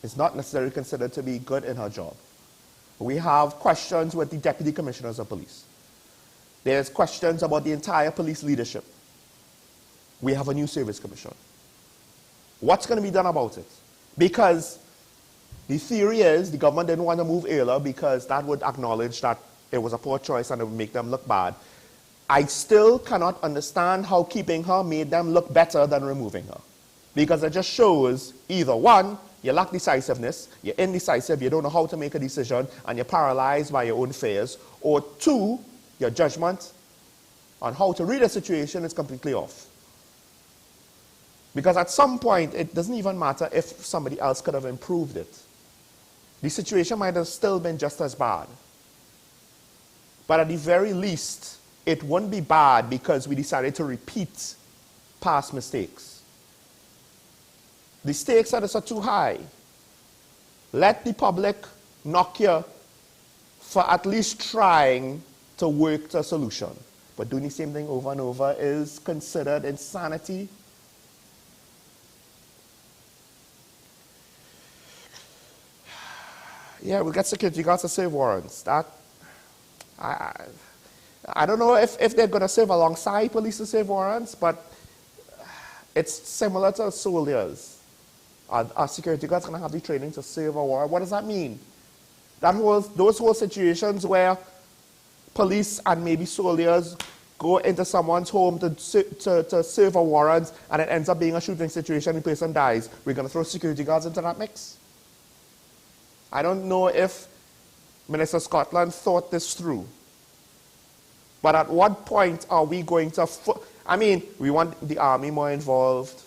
is not necessarily considered to be good in her job. We have questions with the deputy commissioners of police. There's questions about the entire police leadership. We have a new service commission. What's going to be done about it? Because the theory is the government didn't want to move Ayla because that would acknowledge that it was a poor choice and it would make them look bad. I still cannot understand how keeping her made them look better than removing her. Because it just shows either one, you lack decisiveness, you're indecisive, you don't know how to make a decision, and you're paralyzed by your own fears, or two, your judgment on how to read a situation is completely off. Because at some point, it doesn't even matter if somebody else could have improved it. The situation might have still been just as bad. But at the very least, it wouldn't be bad because we decided to repeat past mistakes. The stakes are too high. Let the public knock you for at least trying to work to a solution. But doing the same thing over and over is considered insanity. Yeah, we got security guards to serve warrants. I don't know if they're going to serve alongside police to serve warrants, but it's similar to soldiers. Are security guards going to have the training to serve a warrant? What does that mean? Those whole situations where police and maybe soldiers go into someone's home to serve a warrant and it ends up being a shooting situation, the person dies. We're going to throw security guards into that mix? I don't know if Minister Scotland thought this through. But at what point are we going to... we want the army more involved.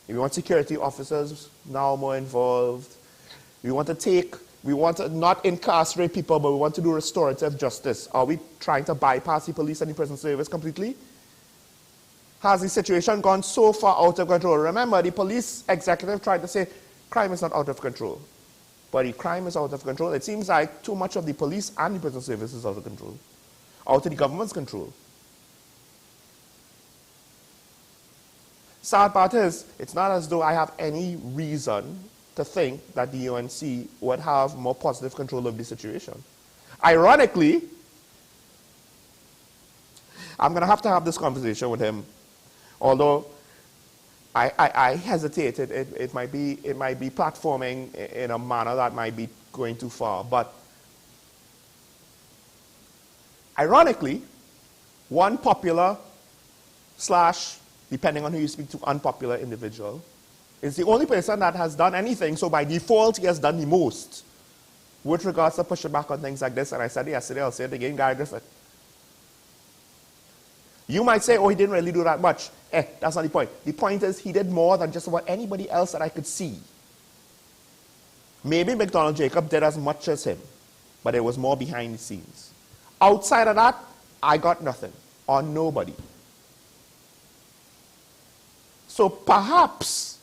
We want security officers now more involved. We want to not incarcerate people, but we want to do restorative justice. Are we trying to bypass the police and the prison service completely? has the situation gone so far out of control? Remember, the police executive tried to say crime is not out of control. But the crime is out of control. It seems like too much of the police and the prison service is out of control, out of the government's control. Sad part is, it's not as though I have any reason to think that the UNC would have more positive control of the situation. Ironically, I'm going to have this conversation with him, although I hesitated. It might be platforming in a manner that might be going too far. But ironically, one popular / depending on who you speak to, unpopular individual is the only person that has done anything. So by default, he has done the most with regards to pushing back on things like this. And I said it yesterday, I'll say it again, Gary Griffith. You might say, oh, he didn't really do that much. That's not the point. The point is he did more than just about anybody else that I could see. Maybe McDonald Jacob did as much as him, but there was more behind the scenes. Outside of that, I got nothing or nobody. So perhaps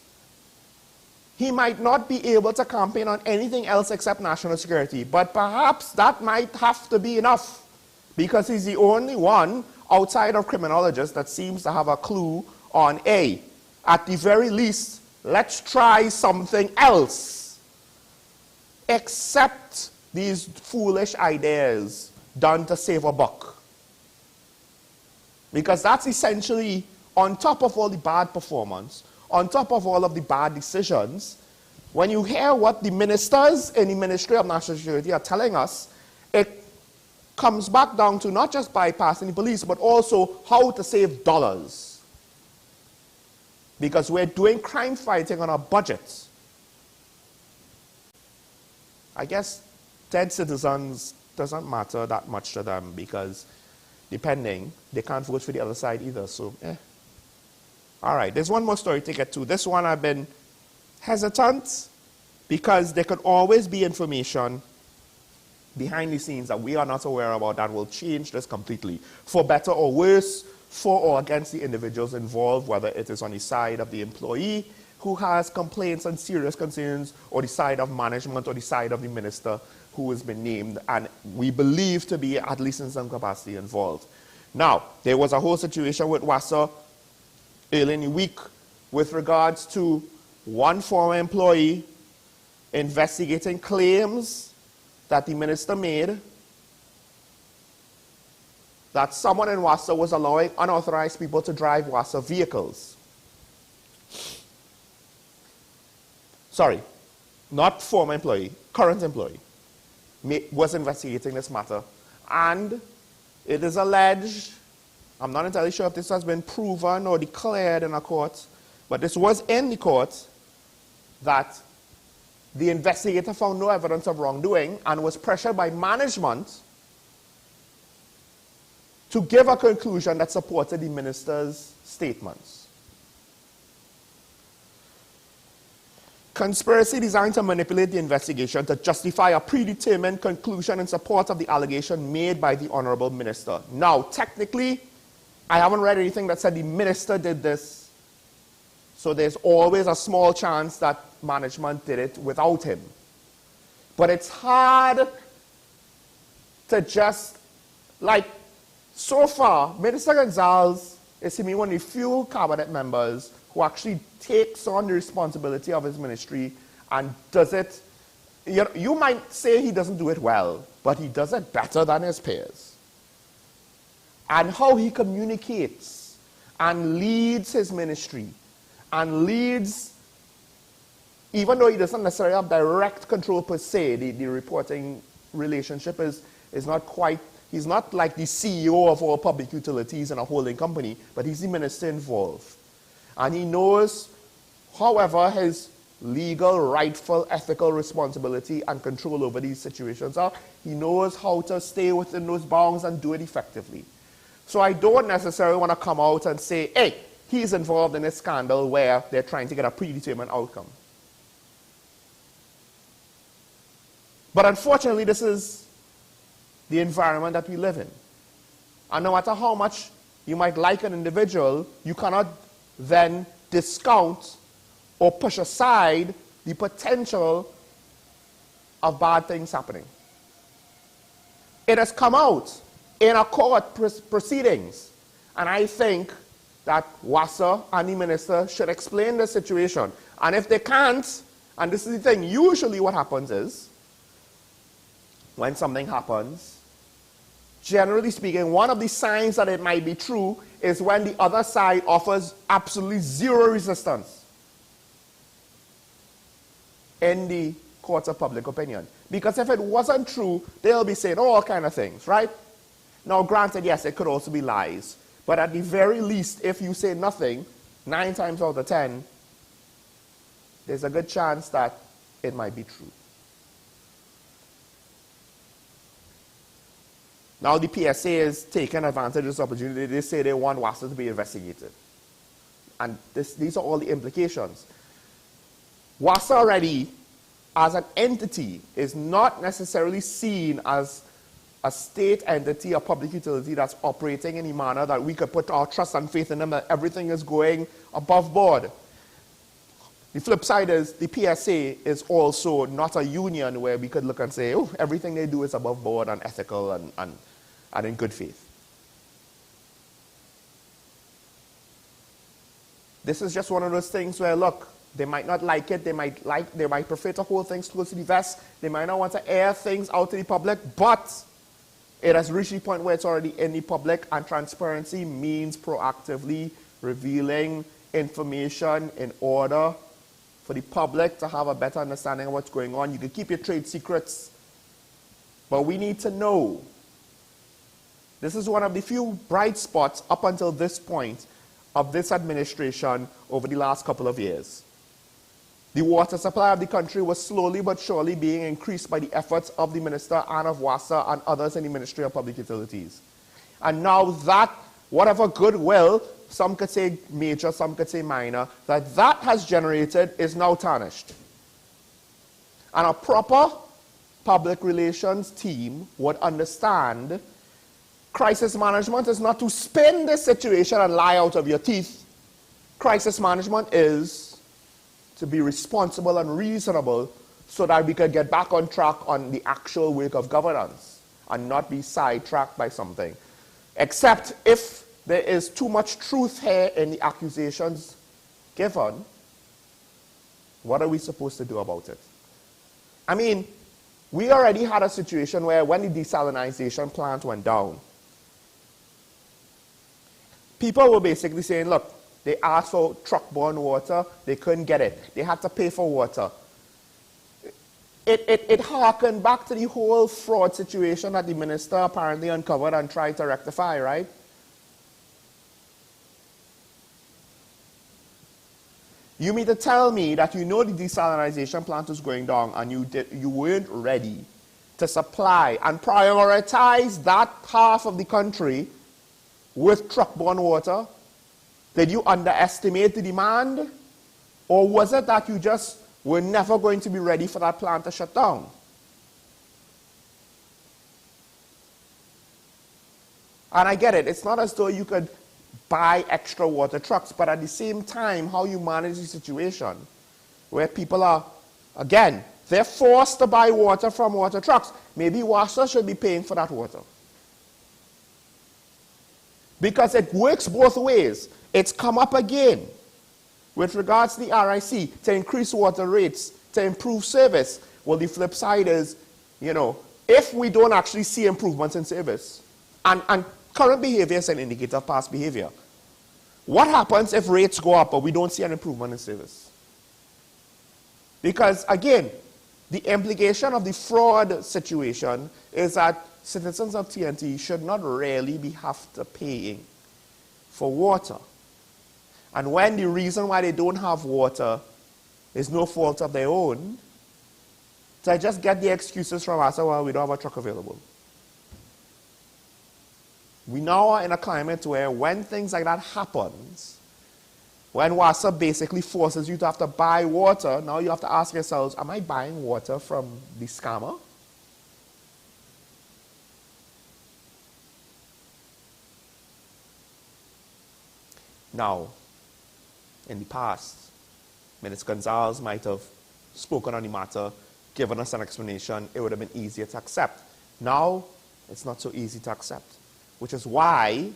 he might not be able to campaign on anything else except national security, but perhaps that might have to be enough because he's the only one outside of criminologists that seems to have a clue on at the very least, let's try something else except these foolish ideas done to save a buck. Because that's essentially, on top of all the bad performance, on top of all of the bad decisions, when you hear what the ministers in the Ministry of National Security are telling us, it comes back down to not just bypassing the police, but also how to save dollars. Because we're doing crime fighting on a budget. I guess dead citizens doesn't matter that much to them because depending, they can't vote for the other side either, so All right, there's one more story to get to. This one I've been hesitant because there could always be information behind the scenes that we are not aware about that will change this completely, for better or worse, for or against the individuals involved, whether it is on the side of the employee who has complaints and serious concerns, or the side of management, or the side of the minister who has been named and we believe to be, at least in some capacity, involved. Now, there was a whole situation with WASA early in the week with regards to one former employee investigating claims that the minister made that someone in WASA was allowing unauthorized people to drive WASA vehicles. Sorry, not former employee, current employee was investigating this matter. And it is alleged, I'm not entirely sure if this has been proven or declared in a court, but this was in the court, that the investigator found no evidence of wrongdoing and was pressured by management to give a conclusion that supported the minister's statements. Conspiracy designed to manipulate the investigation to justify a predetermined conclusion in support of the allegation made by the honorable minister. Now, technically, I haven't read anything that said the minister did this, so there's always a small chance that management did it without him. But it's hard to just, like, so far, Minister Gonzalez is to me one of the few cabinet members who actually takes on the responsibility of his ministry and does it. You might say he doesn't do it well, but he does it better than his peers. And how he communicates and leads his ministry and leads, even though he doesn't necessarily have direct control per se, the reporting relationship is not quite, he's not like the CEO of all public utilities in a holding company, but he's the minister involved. And he knows, however, his legal, rightful, ethical responsibility and control over these situations are. He knows how to stay within those bounds and do it effectively. So I don't necessarily want to come out and say, hey, he's involved in a scandal where they're trying to get a predetermined outcome. But unfortunately, this is the environment that we live in. And no matter how much you might like an individual, you cannot then discount or push aside the potential of bad things happening. It has come out in a court proceedings, and I think that WASA and the minister should explain the situation. And if they can't, and this is the thing, usually what happens is, when something happens, generally speaking, one of the signs that it might be true is when the other side offers absolutely zero resistance in the courts of public opinion. Because if it wasn't true, they'll be saying all kind of things, right? Now, granted, yes, it could also be lies. But at the very least, if you say nothing, 9 times out of 10, there's a good chance that it might be true. Now the PSA is taking advantage of this opportunity. They say they want WASA to be investigated. And these are all the implications. WASA already, as an entity, is not necessarily seen as a state entity, a public utility that's operating in a manner that we could put our trust and faith in them, that everything is going above board. The flip side is the PSA is also not a union where we could look and say, oh, everything they do is above board and ethical and in good faith. This is just one of those things where, look, they might not like it, they might prefer to hold things close to the vest, they might not want to air things out to the public, but it has reached the point where it's already in the public, and transparency means proactively revealing information in order for the public to have a better understanding of what's going on. You can keep your trade secrets, but we need to know. This is one of the few bright spots up until this point of this administration over the last couple of years. The water supply of the country was slowly but surely being increased by the efforts of the minister and of WASA and others in the Ministry of Public Utilities. And now that, whatever goodwill, some could say major, some could say minor, that has generated is now tarnished. And a proper public relations team would understand crisis management is not to spin this situation and lie out of your teeth. Crisis management is to be responsible and reasonable so that we can get back on track on the actual work of governance and not be sidetracked by something. Except if there is too much truth here in the accusations given, what are we supposed to do about it? I mean, we already had a situation where when the desalinization plant went down, people were basically saying, look, they asked for truck-borne water, they couldn't get it. They had to pay for water. It harkened back to the whole fraud situation that the minister apparently uncovered and tried to rectify, right? You mean to tell me that you know the desalinization plant was going down and you weren't ready to supply and prioritize that half of the country with truck-borne water? Did you underestimate the demand? Or was it that you just were never going to be ready for that plant to shut down? And I get it. It's not as though you could buy extra water trucks, but at the same time, how you manage the situation where people are, again, they're forced to buy water from water trucks. Maybe WASA should be paying for that water. Because it works both ways. It's come up again with regards to the RIC to increase water rates, to improve service. Well, the flip side is, you know, if we don't actually see improvements in service, and current behavior is an indicator of past behavior, what happens if rates go up but we don't see an improvement in service? Because, again, the implication of the fraud situation is that citizens of TNT should not really be have to paying for water. And when the reason why they don't have water is no fault of their own, to just get the excuses from us, well, we don't have a truck available. We now are in a climate where when things like that happens, when WASA basically forces you to have to buy water, now you have to ask yourselves, am I buying water from the scammer? Now, in the past, Minister Gonzalez might have spoken on the matter, given us an explanation, it would have been easier to accept. Now, it's not so easy to accept, which is why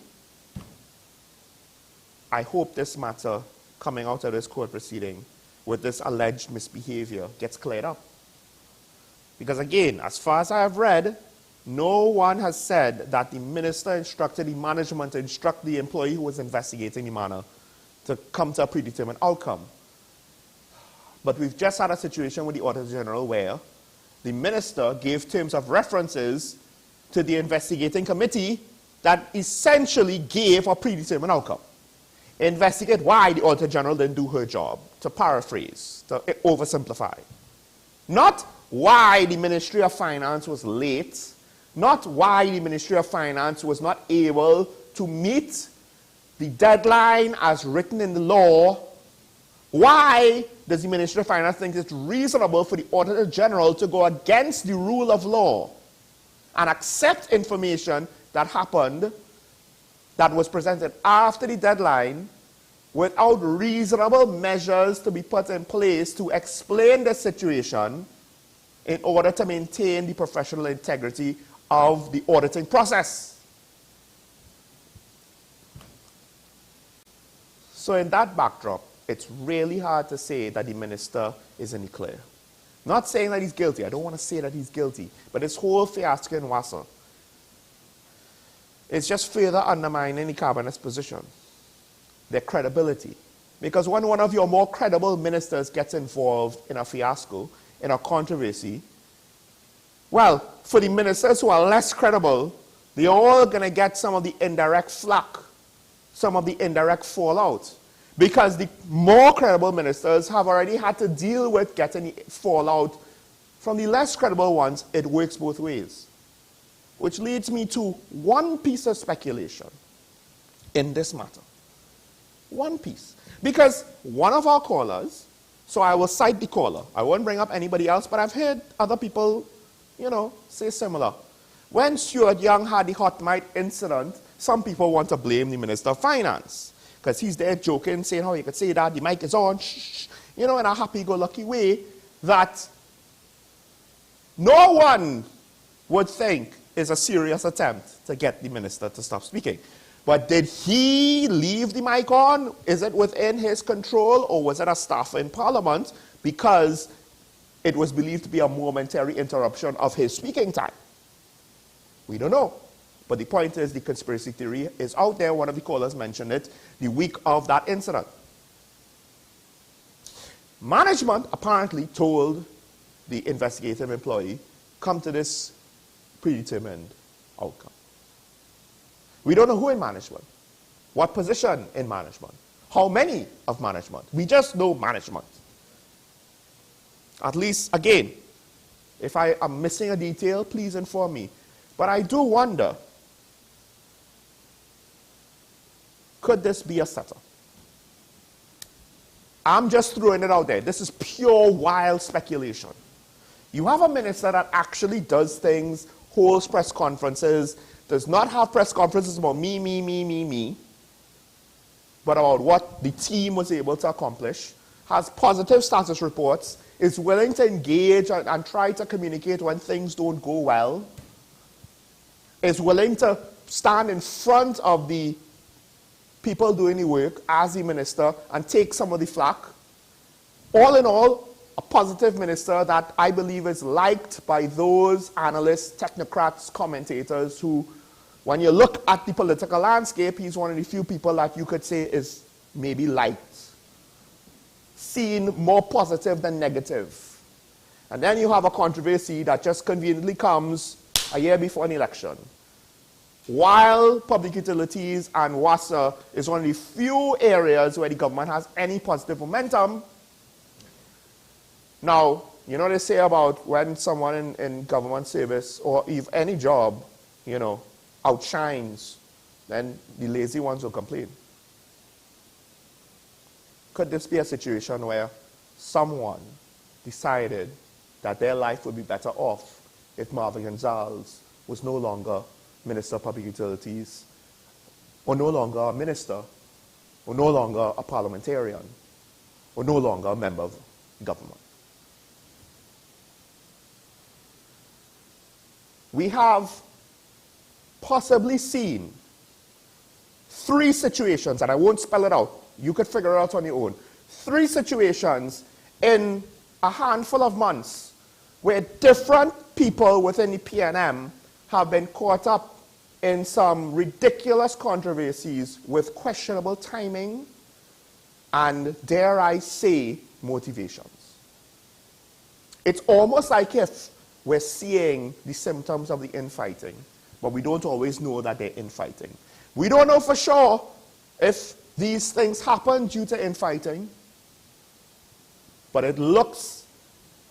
I hope this matter coming out of this court proceeding with this alleged misbehavior gets cleared up. Because again, as far as I have read, no one has said that the minister instructed the management to instruct the employee who was investigating the matter to come to a predetermined outcome. But we've just had a situation with the Auditor General where the minister gave terms of references to the investigating committee that essentially gave a predetermined outcome. Investigate why the Auditor General didn't do her job, to paraphrase, to oversimplify. Not why the Ministry of Finance was late, not why the Ministry of Finance was not able to meet the deadline as written in the law. Why does the Ministry of Finance think it's reasonable for the Auditor General to go against the rule of law and accept information that happened, that was presented after the deadline, without reasonable measures to be put in place to explain the situation in order to maintain the professional integrity of the auditing process? So in that backdrop, it's really hard to say that the minister is in the clear. Not saying that he's guilty. I don't want to say that he's guilty. But this whole fiasco in WASA, it's just further undermining the cabinet's position, their credibility. Because when one of your more credible ministers gets involved in a fiasco, in a controversy, well, for the ministers who are less credible, they're all going to get some of the indirect flack, some of the indirect fallout. Because the more credible ministers have already had to deal with getting the fallout from the less credible ones. It works both ways. Which leads me to one piece of speculation in this matter. One piece. Because one of our callers, so I will cite the caller. I won't bring up anybody else, but I've heard other people, say similar. When Stuart Young had the hot mic incident, some people want to blame the Minister of Finance. Because he's there joking, saying how you could say that, the mic is on, shh, in a happy-go-lucky way, that no one would think is a serious attempt to get the minister to stop speaking. But did he leave the mic on? Is it within his control, or was it a staffer in Parliament because it was believed to be a momentary interruption of his speaking time? We don't know. But the point is, the conspiracy theory is out there. One of the callers mentioned it the week of that incident. Management apparently told the investigative employee, come to this predetermined outcome. We don't know who in management, what position in management, how many of management. We just know management. At least, again, if I am missing a detail, please inform me. But I do wonder, could this be a setup? I'm just throwing it out there. This is pure wild speculation. You have a minister that actually does things, holds press conferences, does not have press conferences about me, but about what the team was able to accomplish, has positive status reports, is willing to engage and try to communicate when things don't go well, is willing to stand in front of the people doing the work as the minister and take some of the flack. All in all, a positive minister that I believe is liked by those analysts, technocrats, commentators who, when you look at the political landscape, he's one of the few people that you could say is maybe liked, seen more positive than negative. And then you have a controversy that just conveniently comes a year before an election. While public utilities and WASA is one of the few areas where the government has any positive momentum. Now, they say about when someone in government service or if any job, outshines, then the lazy ones will complain. Could this be a situation where someone decided that their life would be better off if Marvin Gonzalez was no longer Minister of Public Utilities, or no longer a minister, or no longer a parliamentarian, or no longer a member of government. We have possibly seen 3 situations, and I won't spell it out, you could figure it out on your own. 3 situations in a handful of months where different people within the PNM have been caught up in some ridiculous controversies with questionable timing and, dare I say, motivations. It's almost like if we're seeing the symptoms of the infighting, but we don't always know that they're infighting. We don't know for sure if these things happen due to infighting, but it looks,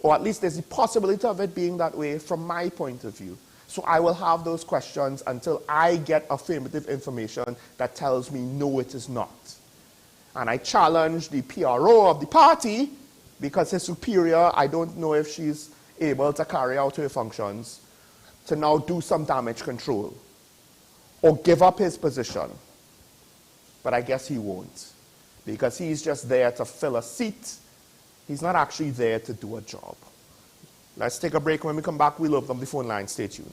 or at least there's the possibility of it being that way from my point of view. So I will have those questions until I get affirmative information that tells me no, it is not. And I challenge the PRO of the party, because his superior, I don't know if she's able to carry out her functions, to now do some damage control or give up his position. But I guess he won't, because he's just there to fill a seat. He's not actually there to do a job. Let's take a break. When we come back, we'll open up the phone line. Stay tuned.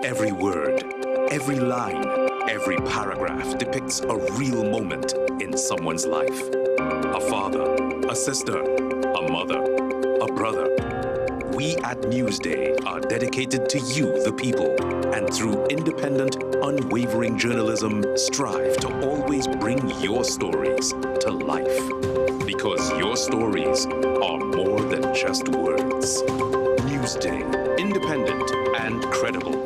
Every word, every line, every paragraph depicts a real moment in someone's life. A father, a sister, a mother, a brother. We at Newsday are dedicated to you, the people, and through independent, unwavering journalism, strive to always bring your stories to life. Because your stories are more than just words. Newsday, independent and credible.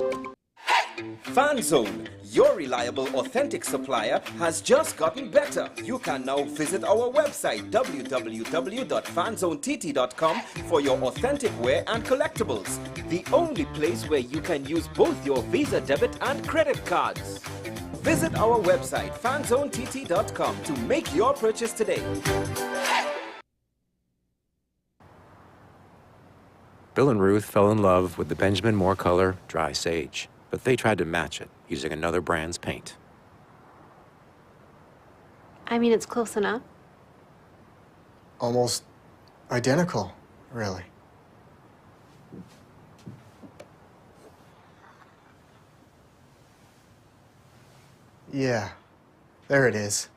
FanZone, your reliable, authentic supplier, has just gotten better. You can now visit our website www.fanzonett.com for your authentic wear and collectibles. The only place where you can use both your Visa debit and credit cards. Visit our website fanzonett.com to make your purchase today. Bill and Ruth fell in love with the Benjamin Moore color Dry Sage, but they tried to match it using another brand's paint. I mean, it's close enough. Almost identical, really. Yeah, there it is.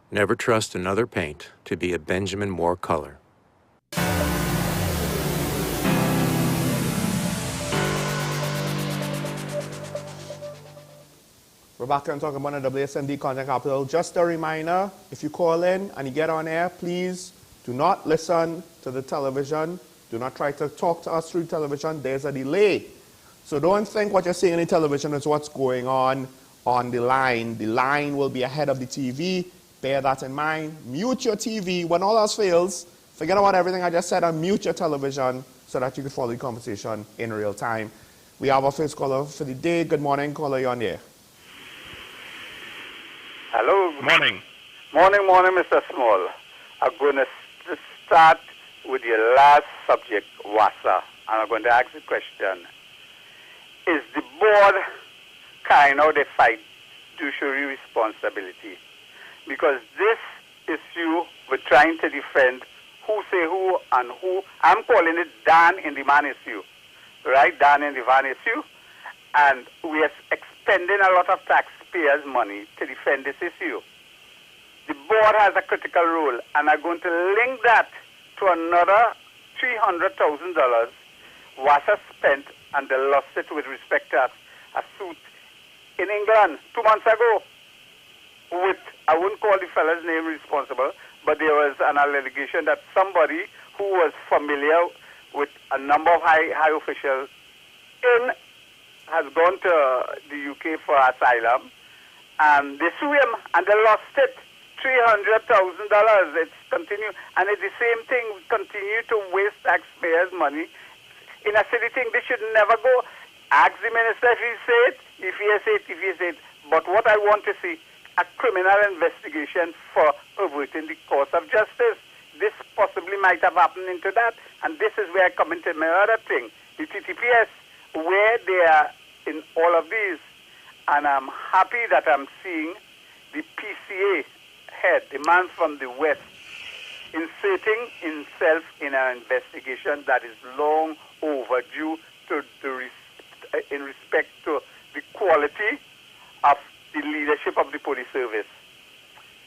Never trust another paint to be a Benjamin Moore color. We're back and talking about the WSND Content Capital. Just a reminder, if you call in and you get on air, please do not listen to the television. Do not try to talk to us through television. There's a delay. So don't think what you're seeing on the television is what's going on the line. The line will be ahead of the TV. Bear that in mind. Mute your TV. When all else fails, forget about everything I just said and mute your television so that you can follow the conversation in real time. We have our first caller for the day. Good morning, caller, you're on air. Hello. Morning. Morning, Mr. Small. I'm going to start with your last subject, WASA, and I'm going to ask the question. Is the board carrying out a fiduciary responsibility? Because this issue, we're trying to defend who say who and who. I'm calling it Dan in the man issue, right? Dan in the van issue. And we are expending a lot of taxpayers' money to defend this issue. The board has a critical role, and I'm going to link that to another $300,000, Wassa spent, and they lost it with respect to a suit in England 2 months ago with, I wouldn't call the fellow's name responsible, but there was an allegation that somebody who was familiar with a number of high officials has gone to the UK for asylum, and they sue him, and they lost it. $300,000. It's continue, and it's the same thing. We continue to waste taxpayers' money in a silly thing. They should never go. Ask the minister if he say it, if he say it. But what I want to see, a criminal investigation for perverting the course of justice. This possibly might have happened into that, and this is where I come into my other thing, the TTPS, where they are in all of these, and I'm happy that I'm seeing the PCA head, the man from the West, inserting himself in an investigation that is long overdue in respect to the quality of the leadership of the police service.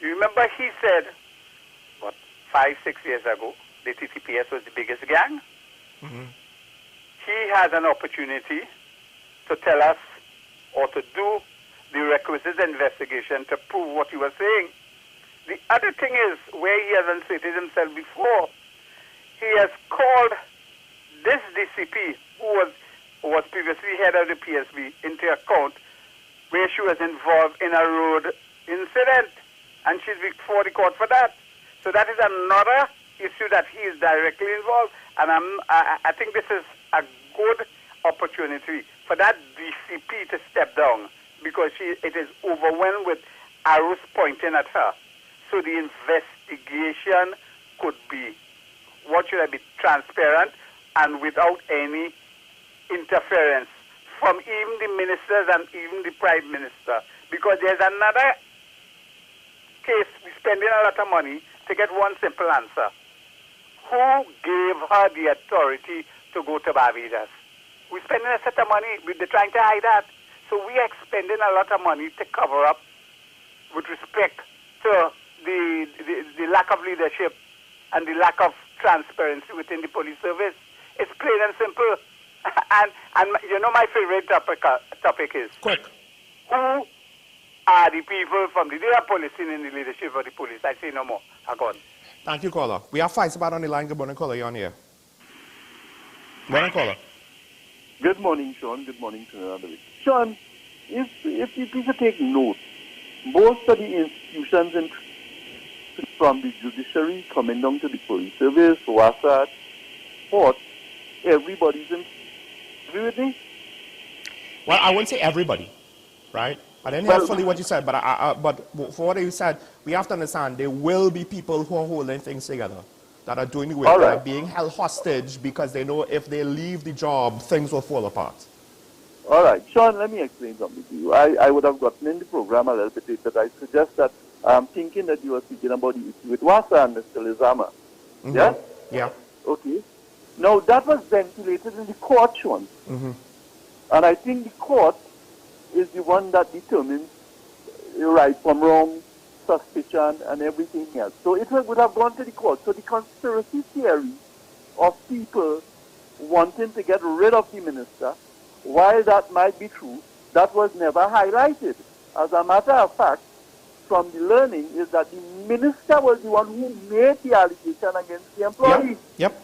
You remember he said, 5-6 years ago, the TTPS was the biggest gang. Mm-hmm. He has an opportunity to tell us or to do the requisite investigation to prove what he was saying. The other thing is, where he has inserted himself before, he has called this DCP, who was previously head of the PSB, into account, where she was involved in a road incident, and she's before the court for that. So that is another issue that he is directly involved, and I think this is a good opportunity for that DCP to step down, because it is overwhelmed with arrows pointing at her. So the investigation could be, transparent and without any interference from even the ministers and even the Prime Minister. Because there's another case, we're spending a lot of money to get one simple answer. Who gave her the authority to go to Barbados? We're spending a set of money, they're trying to hide that. So we are spending a lot of money to cover up with respect to the lack of leadership and the lack of transparency within the police service. It's plain and simple. and you know my favorite topic is, quick, who are the people from the, they are policing in the leadership of the police. I say no more. I'm gone. Thank you, caller. We have Faisal on the line. Good morning, caller. You're on here. Morning, caller. Good morning, Sean. Good morning to another week. Sean, if you take note, most of the institutions from the judiciary coming down to the police service, WASAT, court, everybody's in. Agree with me? Well, I wouldn't say everybody, right? I didn't hear fully what you said, but for what you said, we have to understand there will be people who are holding things together, that are doing the work, that are being held hostage because they know if they leave the job, things will fall apart. All right. Sean, let me explain something to you. I would have gotten in the program a little bit later, but I suggest that I'm thinking that you were speaking about the issue with Wassa and Mr. Lizama. Mm-hmm. Yeah? Yeah. Okay. Now, that was ventilated in the court, Sean. Mm-hmm. And I think the court is the one that determines right from wrong, suspicion, and everything else. So it would have gone to the court. So the conspiracy theory of people wanting to get rid of the minister, while that might be true, that was never highlighted. As a matter of fact, from the learning is that the minister was the one who made the allegation against the employee. Yep.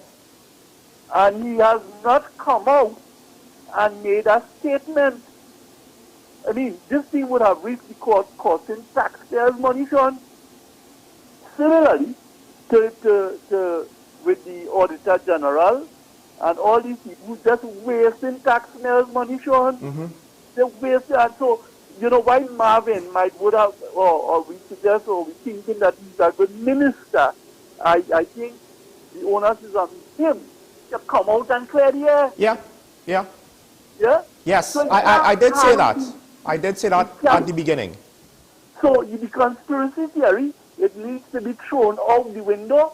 And he has not come out and made a statement. I mean, this thing would have reached the court costing taxpayers money, Sean. Similarly, with the Auditor General and all these people just wasting taxpayers money, Sean. Mm-hmm. They wasting, and so, you know, why Marvin would have, or we suggest, or we thinking that he's a good minister, I think the onus is on him to come out and clear the air. Yeah, yeah. Yeah? Yes, So I did say that. I did say that at the beginning. So the conspiracy theory, it needs to be thrown out the window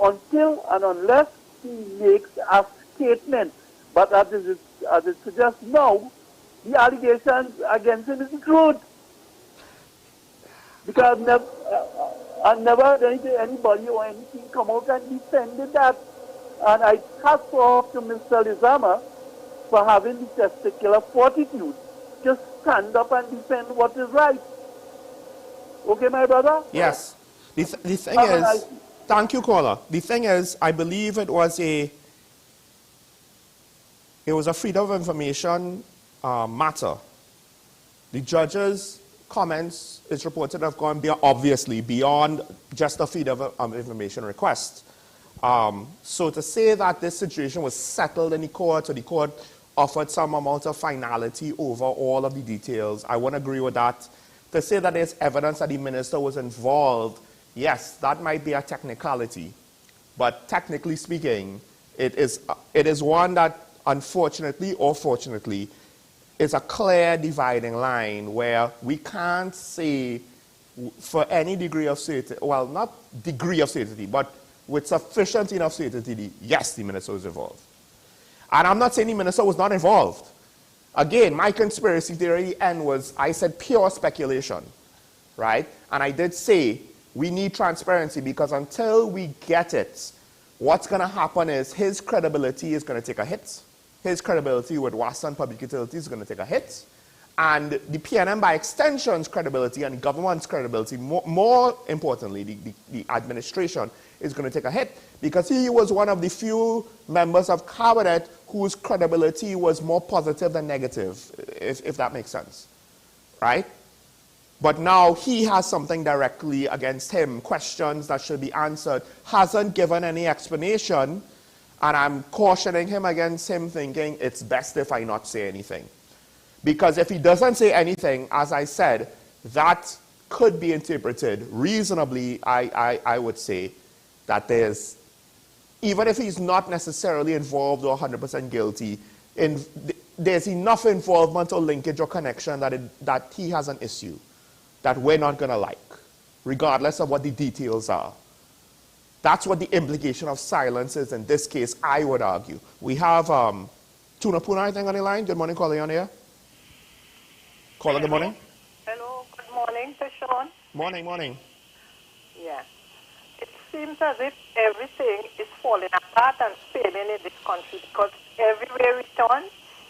until and unless he makes a statement. But as it suggests now, the allegations against him is the truth. Because I've never heard anybody or anything come out and defended that. And I hats off to Mr. Lizama for having the testicular fortitude. Just stand up and defend what is right. Okay, my brother? Yes. The thing is, thank you, caller. The thing is, I believe it was a freedom of information matter. The judge's comments is reported to have gone obviously beyond just a freedom of information request. So to say that this situation was settled in the court, or the court offered some amount of finality over all of the details, I won't agree with that. To say that there's evidence that the minister was involved, yes, that might be a technicality. But technically speaking, it is one that, unfortunately or fortunately, is a clear dividing line where we can't say for any degree of certainty, well, not degree of certainty, but with sufficient enough certainty, yes, the minister was involved. And I'm not saying the minister was not involved. Again, my conspiracy theory end was, I said, pure speculation, right? And I did say we need transparency, because until we get it, what's going to happen is his credibility is going to take a hit. His credibility with wesn Public Utilities is going to take a hit. And the PNM, by extension's credibility and the government's credibility, more importantly, the administration, is going to take a hit, because he was one of the few members of cabinet whose credibility was more positive than negative, if that makes sense, right? But now he has something directly against him, questions that should be answered, hasn't given any explanation, and I'm cautioning him against him thinking it's best if I not say anything. Because if he doesn't say anything, as I said, that could be interpreted reasonably, I would say, that there's, even if he's not necessarily involved or 100% guilty, there's enough involvement or linkage or connection that he has an issue that we're not going to like, regardless of what the details are. That's what the implication of silence is in this case, I would argue. We have Tuna Puna, I think, on the line. Good morning, caller, on here. Caller, good morning. Hello, good morning to Sean. Morning, morning. Yeah. It seems as if everything is falling apart and failing in this country, because everywhere we turn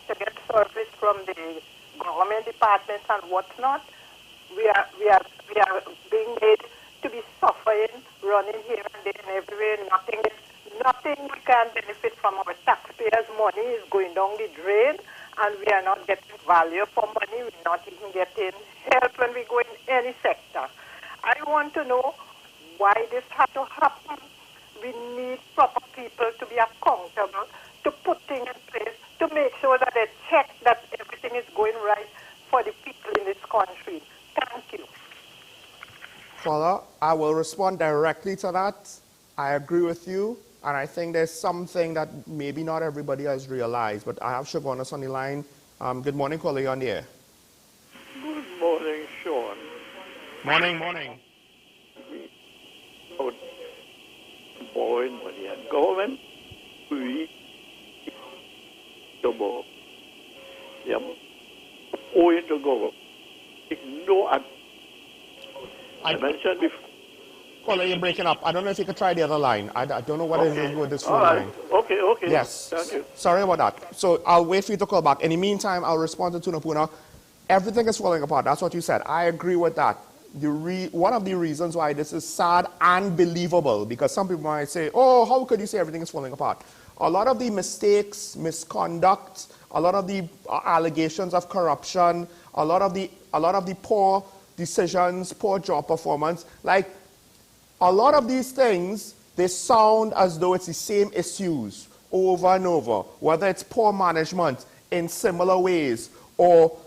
to get service from the government departments and whatnot, we are being made to be suffering, running here and there and everywhere. Nothing we can benefit from our taxpayers' money is going down the drain, and we are not getting value for money. We're not even getting help when we go in any sector. I want to know why this had to happen. We need proper people to be accountable, to put things in place, to make sure that they check that everything is going right for the people in this country. Thank you. Caller, I will respond directly to that. I agree with you, and I think there's something that maybe not everybody has realized, but I have Siobhan on the line. Good morning, caller, you're on the air. Good morning, Sean. Morning, morning. Borrowing money and government, we double. Yep. Owing to government. No, I mentioned before. Caller, you're breaking up. I don't know if you could try the other line. I don't know what it is with this phone All right. line. Okay. Yes. Thank you. Sorry about that. So I'll wait for you to call back. In the meantime, I'll respond to Tuna Puna. Everything is falling apart. That's what you said. I agree with that. One of the reasons why this is sad and believable, because some people might say, oh, how could you say everything is falling apart? A lot of the mistakes, misconduct, a lot of the allegations of corruption, a lot of the poor decisions, poor job performance, like a lot of these things, they sound as though it's the same issues over and over, whether it's poor management in similar ways or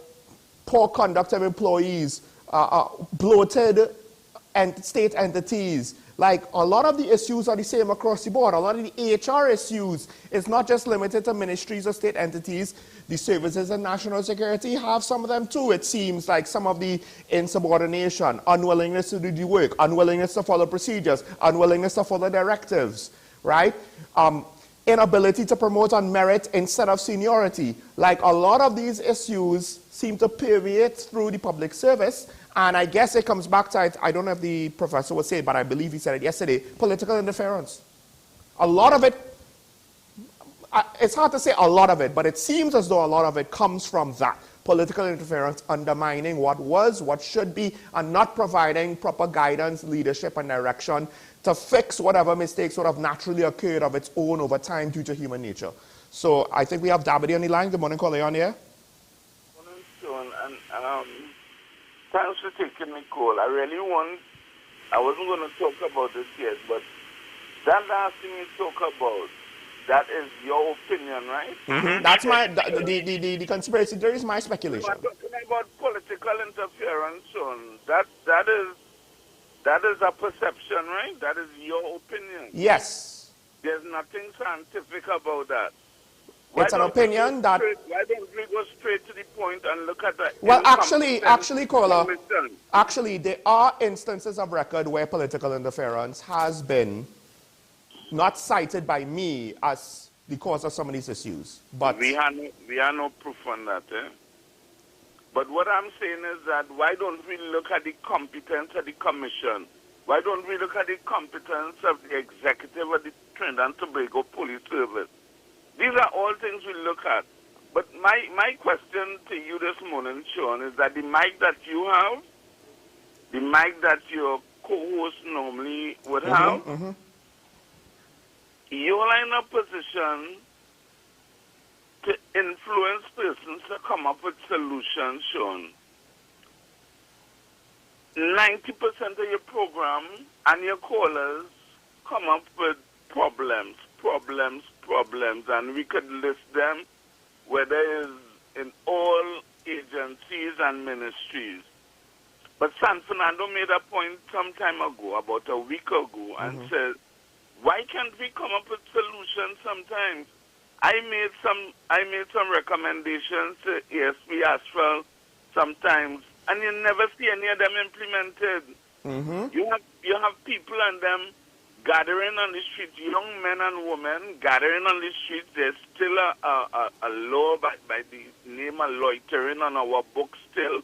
poor conduct of employees, bloated state entities. Like, a lot of the issues are the same across the board. A lot of the HR issues is not just limited to ministries or state entities. The services and national security have some of them too, it seems, like some of the insubordination, unwillingness to do the work, unwillingness to follow procedures, unwillingness to follow directives, right? Inability to promote on merit instead of seniority. Like, a lot of these issues seem to permeate through the public service, and I guess it comes back to, I don't know if the professor would say it, but I believe he said it yesterday, political interference. A lot of it, it's hard to say a lot of it, but it seems as though a lot of it comes from that. Political interference undermining what was, what should be, and not providing proper guidance, leadership, and direction to fix whatever mistakes would have naturally occurred of its own over time due to human nature. So I think we have Dabity on the line. Good morning, caller, you on here? Good morning, Sean, and thanks for taking my call. I wasn't going to talk about this yet, but that last thing you talk about, that is your opinion, right? Mm-hmm. That's the conspiracy theory is my speculation. I'm talking about political interference, Sean. That is a perception, right? That is your opinion. Yes. There's nothing scientific about that. It's an opinion that... Why don't we go straight to the point and look at that? Well, actually, caller, actually, there are instances of record where political interference has been not cited by me as the cause of some of these issues. But we have no proof on that. But what I'm saying is that why don't we look at the competence of the commission? Why don't we look at the competence of the executive of the Trinidad and Tobago Police Service? These are all things we look at. But my question to you this morning, Sean, is that the mic that you have, the mic that your co-host normally would have, you're in a position to influence persons to come up with solutions, Sean. 90% of your program and your callers come up with problems, and we could list them, whether it's in all agencies and ministries. But San Fernando made a point some time ago, about a week ago, and said, why can't we come up with solutions sometimes? I made some recommendations to ASP Asphalt sometimes, and you never see any of them implemented. You have people and them gathering on the streets, young men and women gathering on the streets. There's still a law by the name of loitering on our books still.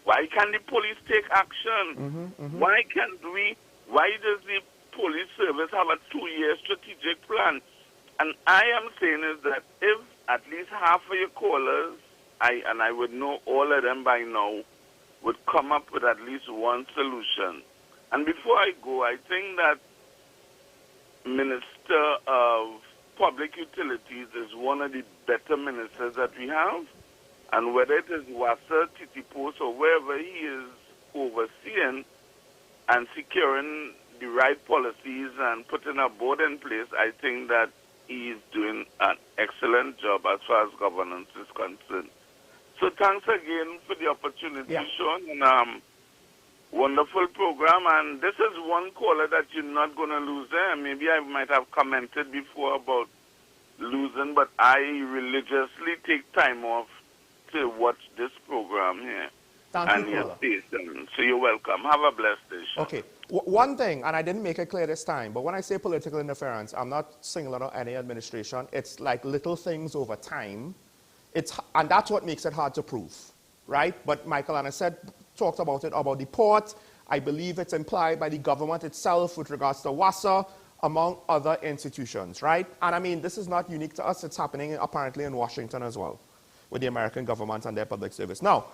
Why can't the police take action? Why can't we? Why does the police service have a 2-year strategic plan? And I am saying is that if at least half of your callers, I would know all of them by now, would come up with at least one solution. And before I go, I think that Minister of Public Utilities is one of the better ministers that we have. And whether it is Wassa, Titipos, or wherever he is overseeing and securing the right policies and putting a board in place, I think that he is doing an excellent job as far as governance is concerned. So thanks again for the opportunity, Sean, and wonderful program. And this is one caller that you're not going to lose there. Maybe I might have commented before about losing, but I religiously take time off to watch this program here. Thank you, your station. So you're welcome. Have a blessed day, Sean. Okay. One thing, and I didn't make it clear this time, but when I say political interference, I'm not singling out any administration. It's like little things over time. And that's what makes it hard to prove, right? But Michael, and I talked about it, about the port. I believe it's implied by the government itself with regards to Wassa, among other institutions, right? And I mean, this is not unique to us. It's happening apparently in Washington as well, with the American government and their public service. Now,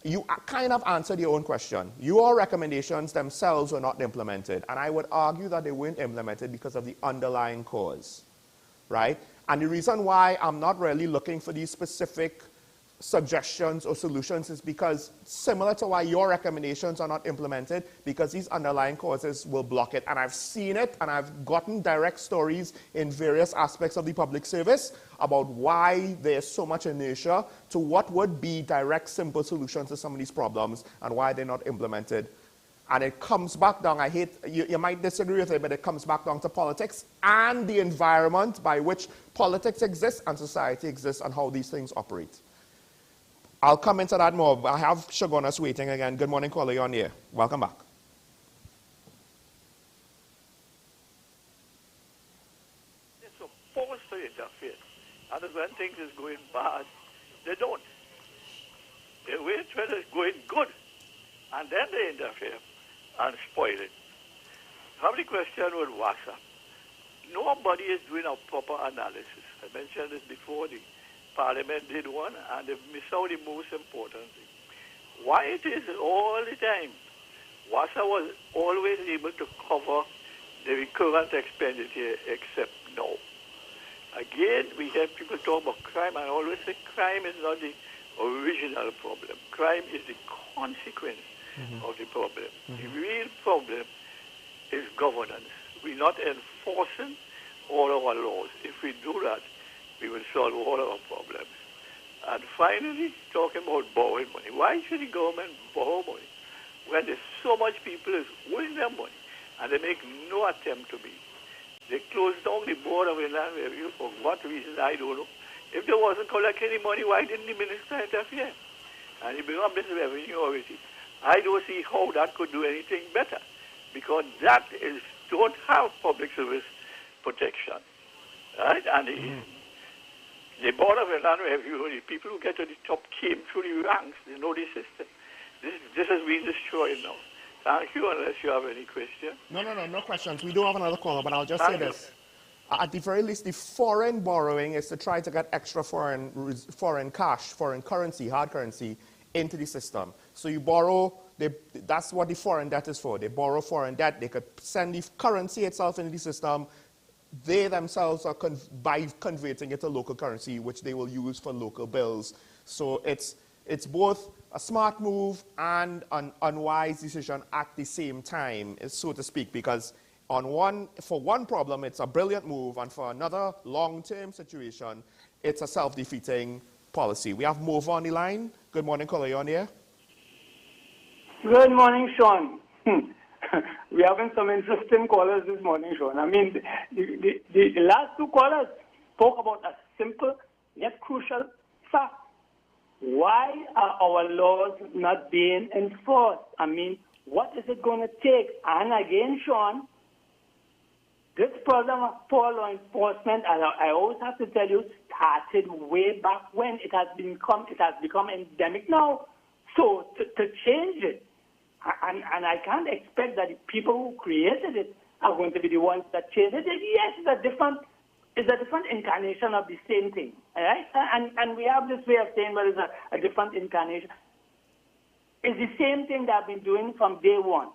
you kind of answered your own question. Your recommendations themselves were not implemented, and I would argue that they weren't implemented because of the underlying cause, right? And the reason why I'm not really looking for these specific suggestions or solutions is because, similar to why your recommendations are not implemented, because these underlying causes will block it. And I've seen it, and I've gotten direct stories in various aspects of the public service about why there's so much inertia to what would be direct, simple solutions to some of these problems and why they're not implemented. And it comes back down, you might disagree with it, but it comes back down to politics and the environment by which politics exists and society exists and how these things operate. I'll come into that more. I have Shagonas waiting again. Good morning, caller, you're on here. Welcome back. They're supposed to interfere. And when things is going bad, they don't. They wait when it's going good, and then they interfere and spoil it. How many questions with Wassa? nobody is doing a proper analysis. I mentioned this before. The Parliament did one, and they missed out the most important thing. Why it is all the time, WASA was always able to cover the recurrent expenditure except now. Again, we have people talk about crime, and I always say crime is not the original problem. Crime is the consequence of the problem. The real problem is governance. We're not enforcing all our laws. If we do that, we will solve all our problems. And finally, talking about borrowing money. Why should the government borrow money when there's so much people is owing them money and they make no attempt to be? They closed down the Board of Inland Revenue for what reason, I don't know. If they wasn't collecting any money, why didn't the minister interfere? And he became this revenue authority. I don't see how that could do anything better, because that is don't have public service protection, right? And the Board of Inland Revenue, the people who get to the top came through the ranks. They know the system. This has been destroyed now. Thank you, unless you have any questions. No questions. We do have another caller, but I'll just say this. At the very least, the foreign borrowing is to try to get extra foreign cash, foreign currency, hard currency, into the system. So you borrow, that's what the foreign debt is for. They borrow foreign debt. They could send the currency itself into the system. They themselves are by converting it to local currency, which they will use for local bills. So it's both a smart move and an unwise decision at the same time, so to speak, because for one problem, it's a brilliant move, and for another long-term situation, it's a self-defeating policy. We have Mova on the line. Good morning, caller. You on the air? Good morning, Sean. We're having some interesting callers this morning, Sean. I mean, the last two callers spoke about a simple yet crucial fact. Why are our laws not being enforced? I mean, what is it going to take? And again, Sean, this problem of poor law enforcement, as I always have to tell you, started way back when. It has become endemic now. So to change it, and I can't expect that the people who created it are going to be the ones that change it. Yes, it's a different incarnation of the same thing, all right? And we have this way of saying, well, it's a different incarnation. It's the same thing that I've been doing from day one.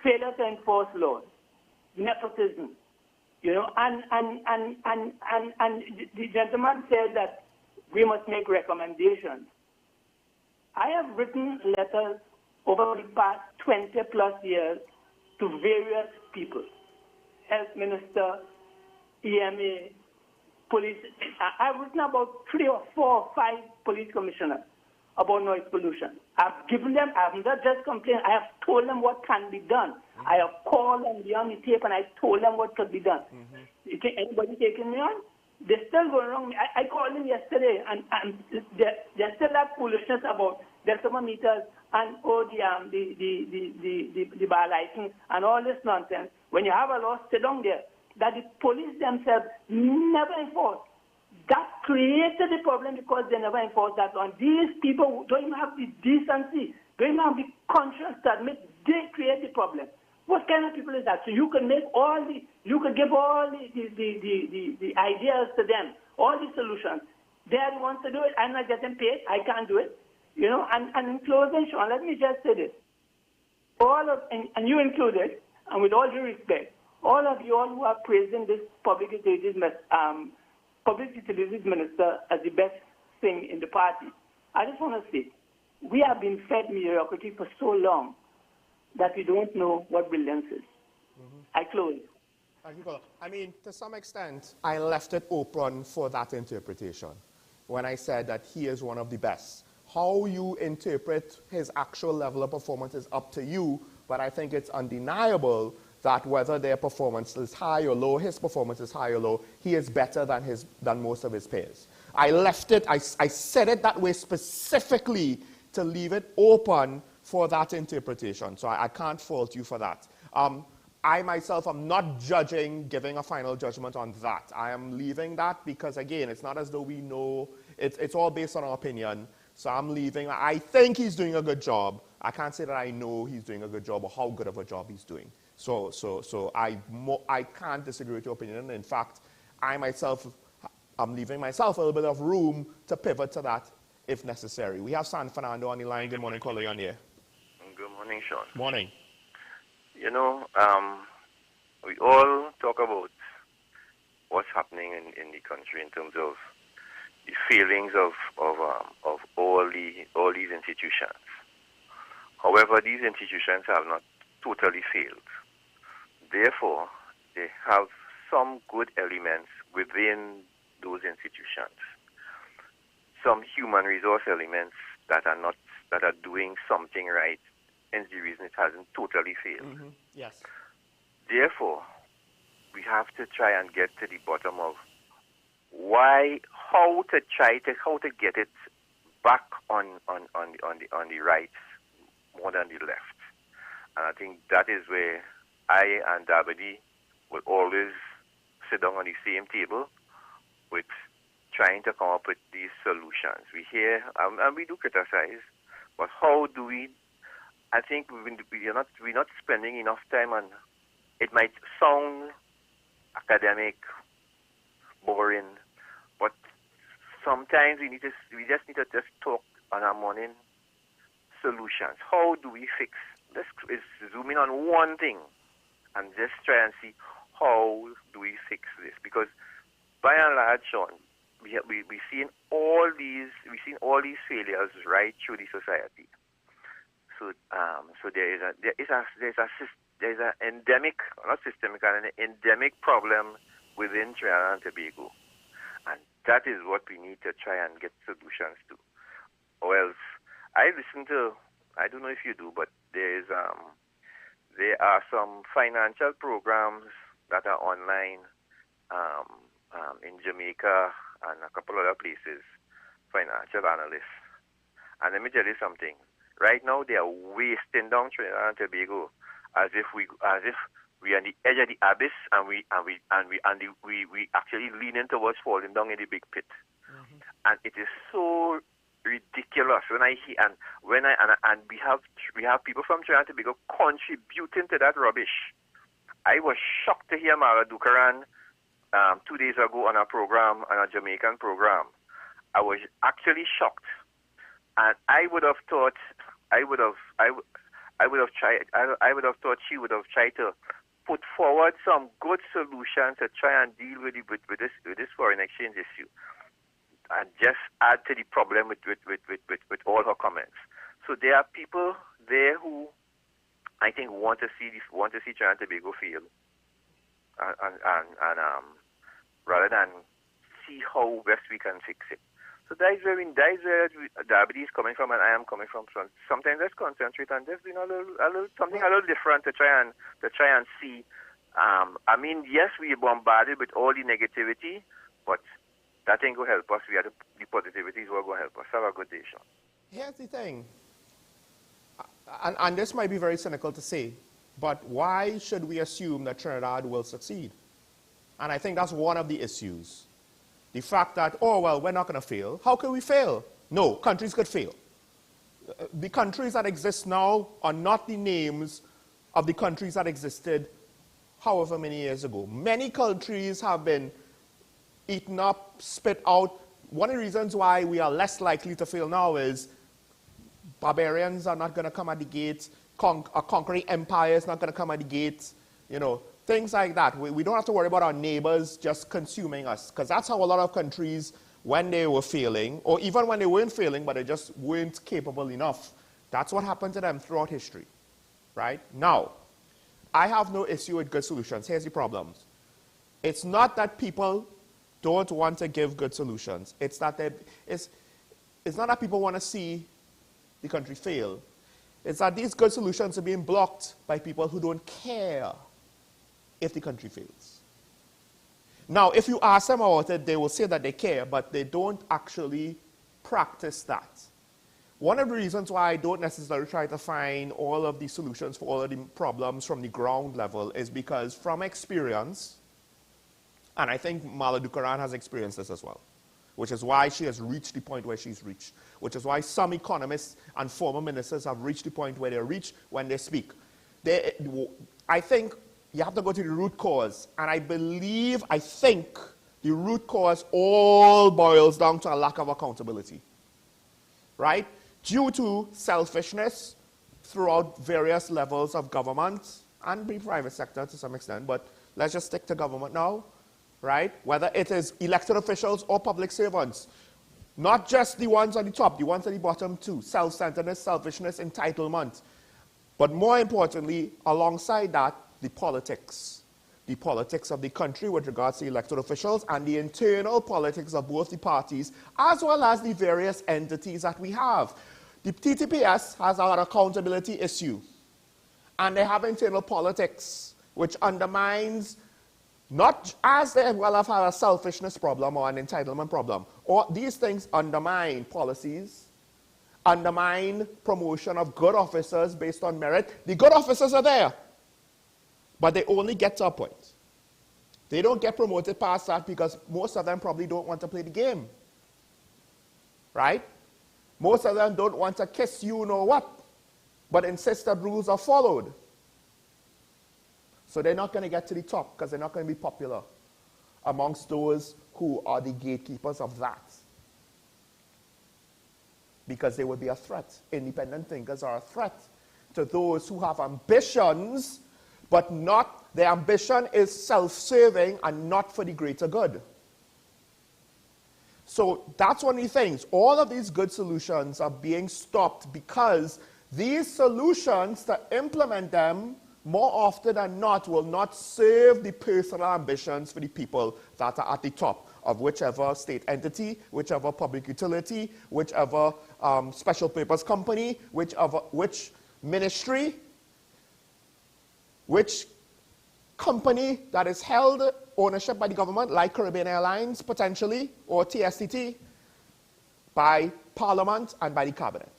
Failure to enforce laws, nepotism, you know, and the gentleman said that we must make recommendations. I have written letters over the past 20 plus years to various people, health minister, EMA, police. I've written about 3 or 4 or 5 police commissioners about noise pollution. I've given them, I have not just complained, I have told them what can be done. I have called them beyond the tape and I told them what could be done. You think anybody taking me on? They're still going wrong. I called them yesterday and there's still that foolishness about decibel meters and the bar license and all this nonsense. When you have a law, sit down there that the police themselves never enforce. That created the problem because they never enforced that law. These people don't even have the decency, don't even have the conscience to admit they create the problem. What kind of people is that? So you can make you could give all the ideas to them, all the solutions. They are the ones to do it. I'm not getting paid. I can't do it. You know, and in closing, Sean, let me just say this. And you included, and with all due respect, all of you all who are praising this public utilities minister as the best thing in the party, I just want to say, we have been fed mediocrity for so long that we don't know what brilliance is. I close. Thank you, caller. I mean, to some extent, I left it open for that interpretation when I said that he is one of the best. How you interpret his actual level of performance is up to you, but I think it's undeniable that whether their performance is high or low, his performance is high or low, he is better than most of his peers. I left it, I said it that way specifically to leave it open for that interpretation. So I can't fault you for that. I myself am not giving a final judgment on that. I am leaving that because, again, it's not as though we know, it's all based on our opinion. So I'm leaving. I think he's doing a good job, I can't say that I know he's doing a good job or how good of a job he's doing. So I can't disagree with your opinion. In fact, I myself, I'm leaving myself a little bit of room to pivot to that if necessary. We have San Fernando on the line. Good morning, caller, on here. Good morning, Sean. Morning. You know, we all talk about what's happening in the country in terms of the failings of all these institutions. However, these institutions have not totally failed. Therefore, they have some good elements within those institutions. Some human resource elements that are doing something right, and the reason it hasn't totally failed. Mm-hmm. Yes. Therefore, we have to try and get to the bottom of how to get it back on the right more than the left. And I think that is where I and Dabadi will always sit down on the same table with trying to come up with these solutions. We hear and we do criticize, but how do we? I think we're not spending enough time on. It might sound academic, boring, but sometimes we just need to just talk on our morning solutions. How do we fix? Let's zoom in on one thing and just try and see how do we fix this. Because by and large, Sean, we've seen all these failures right through the society. So there's an endemic, not systemic, an endemic problem within Trinidad and Tobago, and that is what we need to try and get solutions to. Or else, I don't know if you do, but there are some financial programs that are online in Jamaica and a couple other places, financial analysts. And let me tell you something. Right now, they are wasting down Trinidad and Tobago as if we are on the edge of the abyss, and we actually leaning towards falling down in the big pit. Mm-hmm. And it is so ridiculous when I hear and we have people from Trinidad and Tobago contributing to that rubbish. I was shocked to hear Mara Dukaran 2 days ago on a Jamaican program. I was actually shocked, and I would have thought she would have tried to put forward some good solutions to try and deal with this foreign exchange issue, and just add to the problem with all her comments. So there are people there who I think want to see Trinidad and Tobago fail, and rather than see how best we can fix it. So that is where Dabadi is coming from, and I am coming from. So sometimes let's concentrate on just doing something a little different to try and see. I mean, yes, we are bombarded with all the negativity, but that ain't going to help us. We are the positivity is what going to help us. Have a good day, Sean. Here's the thing, and this might be very cynical to say, but why should we assume that Trinidad will succeed? And I think that's one of the issues. The fact that, oh, well, we're not going to fail. How can we fail? No, countries could fail. The countries that exist now are not the names of the countries that existed however many years ago. Many countries have been eaten up, spit out. One of the reasons why we are less likely to fail now is barbarians are not going to come at the gates. A conquering empire is not going to come at the gates. You know, things like that. We don't have to worry about our neighbors just consuming us, because that's how a lot of countries, when they were failing, or even when they weren't failing, but they just weren't capable enough, that's what happened to them throughout history, right? Now, I have no issue with good solutions. Here's the problems. It's not that people don't want to give good solutions. It's not that people want to see the country fail. It's that these good solutions are being blocked by people who don't care if the country fails. Now, if you ask them about it, they will say that they care, but they don't actually practice that. One of the reasons why I don't necessarily try to find all of the solutions for all of the problems from the ground level is because from experience, and I think Mala Dukaran has experienced this as well, which is why she has reached the point where she's reached, which is why some economists and former ministers have reached the point where they reach when they speak. I think you have to go to the root cause, and I think the root cause all boils down to a lack of accountability, right? Due to selfishness throughout various levels of government and the private sector to some extent, but let's just stick to government now, right? Whether it is elected officials or public servants, not just the ones on the top, the ones at the bottom too. Self-centeredness, selfishness, entitlement. But more importantly, alongside that, the politics of the country with regards to elected officials and the internal politics of both the parties, as well as the various entities that we have. The TTPS has an accountability issue, and they have internal politics, which undermines, not as they well have had a selfishness problem or an entitlement problem, or these things undermine policies, undermine promotion of good officers based on merit. The good officers are there, but they only get to a point. They don't get promoted past that because most of them probably don't want to play the game, right? Most of them don't want to kiss you know what, but insist that rules are followed. So they're not going to get to the top because they're not going to be popular amongst those who are the gatekeepers of that. Because they will be a threat. Independent thinkers are a threat to those who have ambitions, but not, their ambition is self-serving and not for the greater good. So that's one of the things. All of these good solutions are being stopped because these solutions, to implement them more often than not, will not serve the personal ambitions for the people that are at the top of whichever state entity, whichever public utility, whichever special purpose company, which ministry, which company that is held ownership by the government, like Caribbean Airlines potentially, or TSTT, by Parliament and by the Cabinet.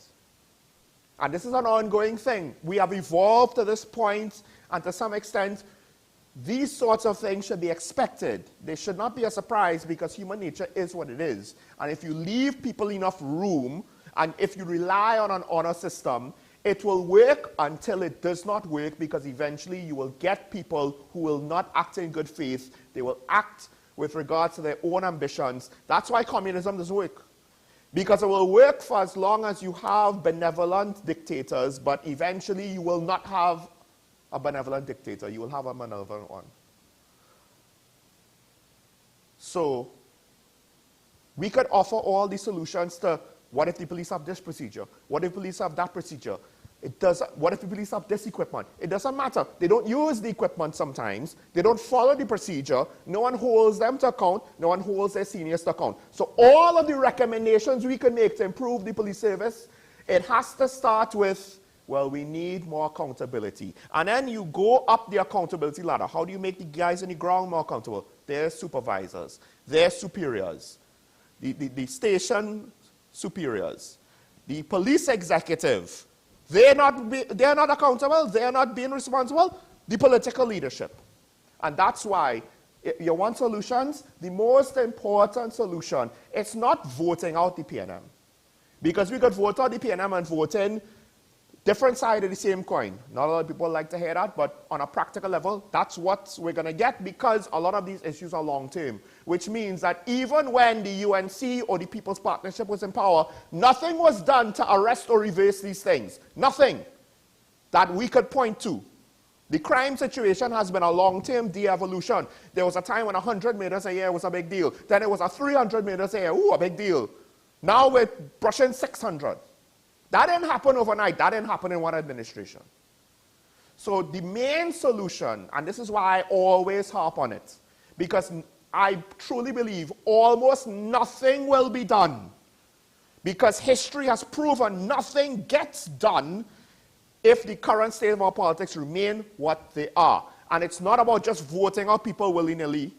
And this is an ongoing thing. We have evolved to this point, and to some extent, these sorts of things should be expected. They should not be a surprise because human nature is what it is. And if you leave people enough room, and if you rely on an honor system, it will work until it does not work, because eventually you will get people who will not act in good faith. They will act with regards to their own ambitions. That's why communism doesn't work. Because it will work for as long as you have benevolent dictators, but eventually you will not have a benevolent dictator. You will have a malevolent one. So we could offer all these solutions to, what if the police have this procedure? What if the police have that procedure? What if the police have this equipment? It doesn't matter. They don't use the equipment sometimes. They don't follow the procedure. No one holds them to account. No one holds their seniors to account. So all of the recommendations we can make to improve the police service, it has to start with, well, we need more accountability. And then you go up the accountability ladder. How do you make the guys on the ground more accountable? Their supervisors, their superiors, the station superiors, the police executive. They're not accountable. They're not being responsible. The political leadership. And that's why you want solutions. The most important solution, it's not voting out the PNM. Because we could vote out the PNM and vote in different side of the same coin. Not a lot of people like to hear that, but on a practical level, that's what we're going to get, because a lot of these issues are long-term, which means that even when the UNC or the People's Partnership was in power, nothing was done to arrest or reverse these things. Nothing that we could point to. The crime situation has been a long-term de-evolution. There was a time when 100 murders a year was a big deal. Then it was a 300 murders a year. Ooh, a big deal. Now we're brushing 600. That didn't happen overnight. That didn't happen in one administration. So the main solution, and this is why I always harp on it, because I truly believe almost nothing will be done, because history has proven nothing gets done if the current state of our politics remain what they are. And it's not about just voting out people willy-nilly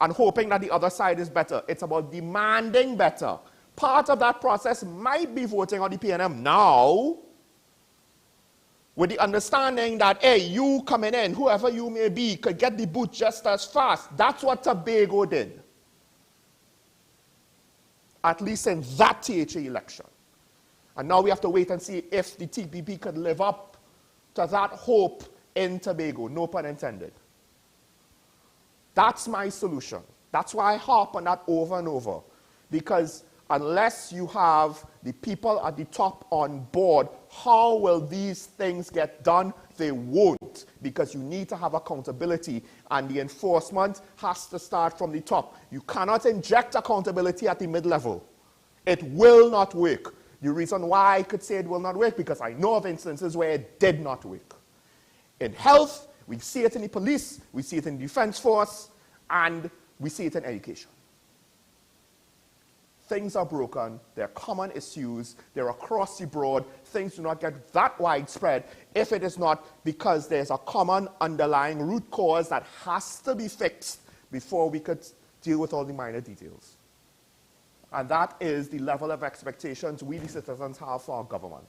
and hoping that the other side is better. It's about demanding better. Part of that process might be voting on the PNM now, with the understanding that, hey, you coming in, whoever you may be, could get the boot just as fast. That's what Tobago did. at least in that THA election. And now we have to wait and see if the TPP could live up to that hope in Tobago, no pun intended. That's my solution. That's why I harp on that over and over. Because unless you have the people at the top on board, how will these things get done? They won't, because you need to have accountability, and the enforcement has to start from the top. You cannot inject accountability at the mid-level. It will not work. The reason why I could say it will not work, because I know of instances where it did not work. In health, we see it in the police, we see it in the defense force, and we see it in education. Things are broken, they're common issues, they're across the board. Things do not get that widespread if it is not because there's a common underlying root cause that has to be fixed before we could deal with all the minor details. And that is the level of expectations we, the citizens, have for our government.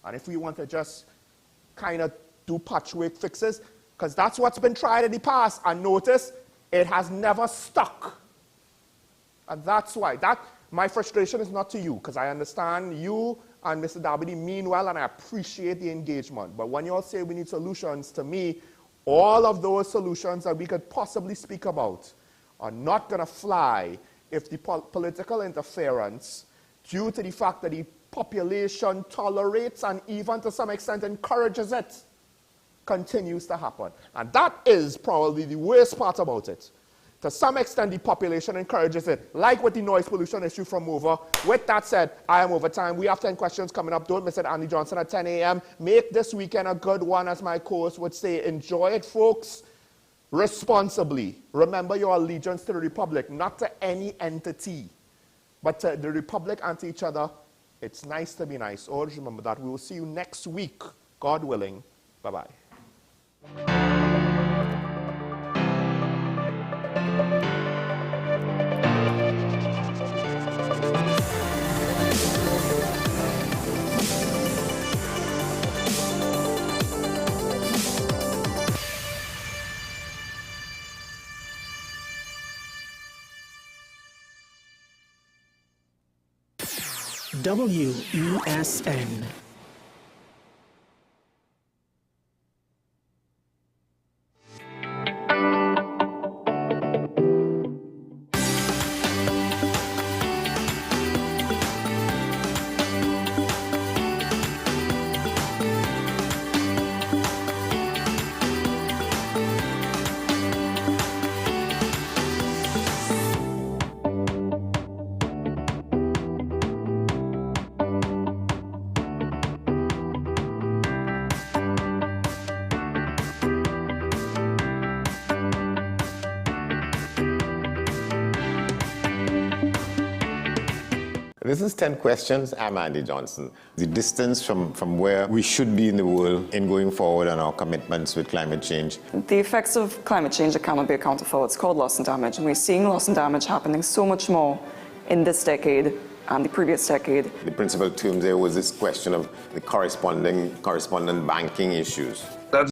And if we want to just kind of do patchwork fixes, because that's what's been tried in the past, and notice it has never stuck. And that's why. My frustration is not to you, because I understand you and Mr. Dabney mean well, and I appreciate the engagement. But when you all say we need solutions, to me, all of those solutions that we could possibly speak about are not going to fly if the political interference, due to the fact that the population tolerates and even to some extent encourages it, continues to happen. And that is probably the worst part about it. To some extent, the population encourages it, like with the noise pollution issue from over. With that said, I am over time. We have 10 questions coming up. Don't miss it, Andy Johnson at 10 a.m. Make this weekend a good one, as my co-host would say. Enjoy it, folks, responsibly. Remember your allegiance to the Republic, not to any entity, but to the Republic and to each other. It's nice to be nice. Always remember that. We will see you next week, God willing. Bye-bye. WESN. This is 10 questions. I'm Andy Johnson. The distance from where we should be in the world in going forward on our commitments with climate change. The effects of climate change that cannot be accounted for. It's called loss and damage. And we're seeing loss and damage happening so much more in this decade and the previous decade. The principal term there was this question of the correspondent banking issues.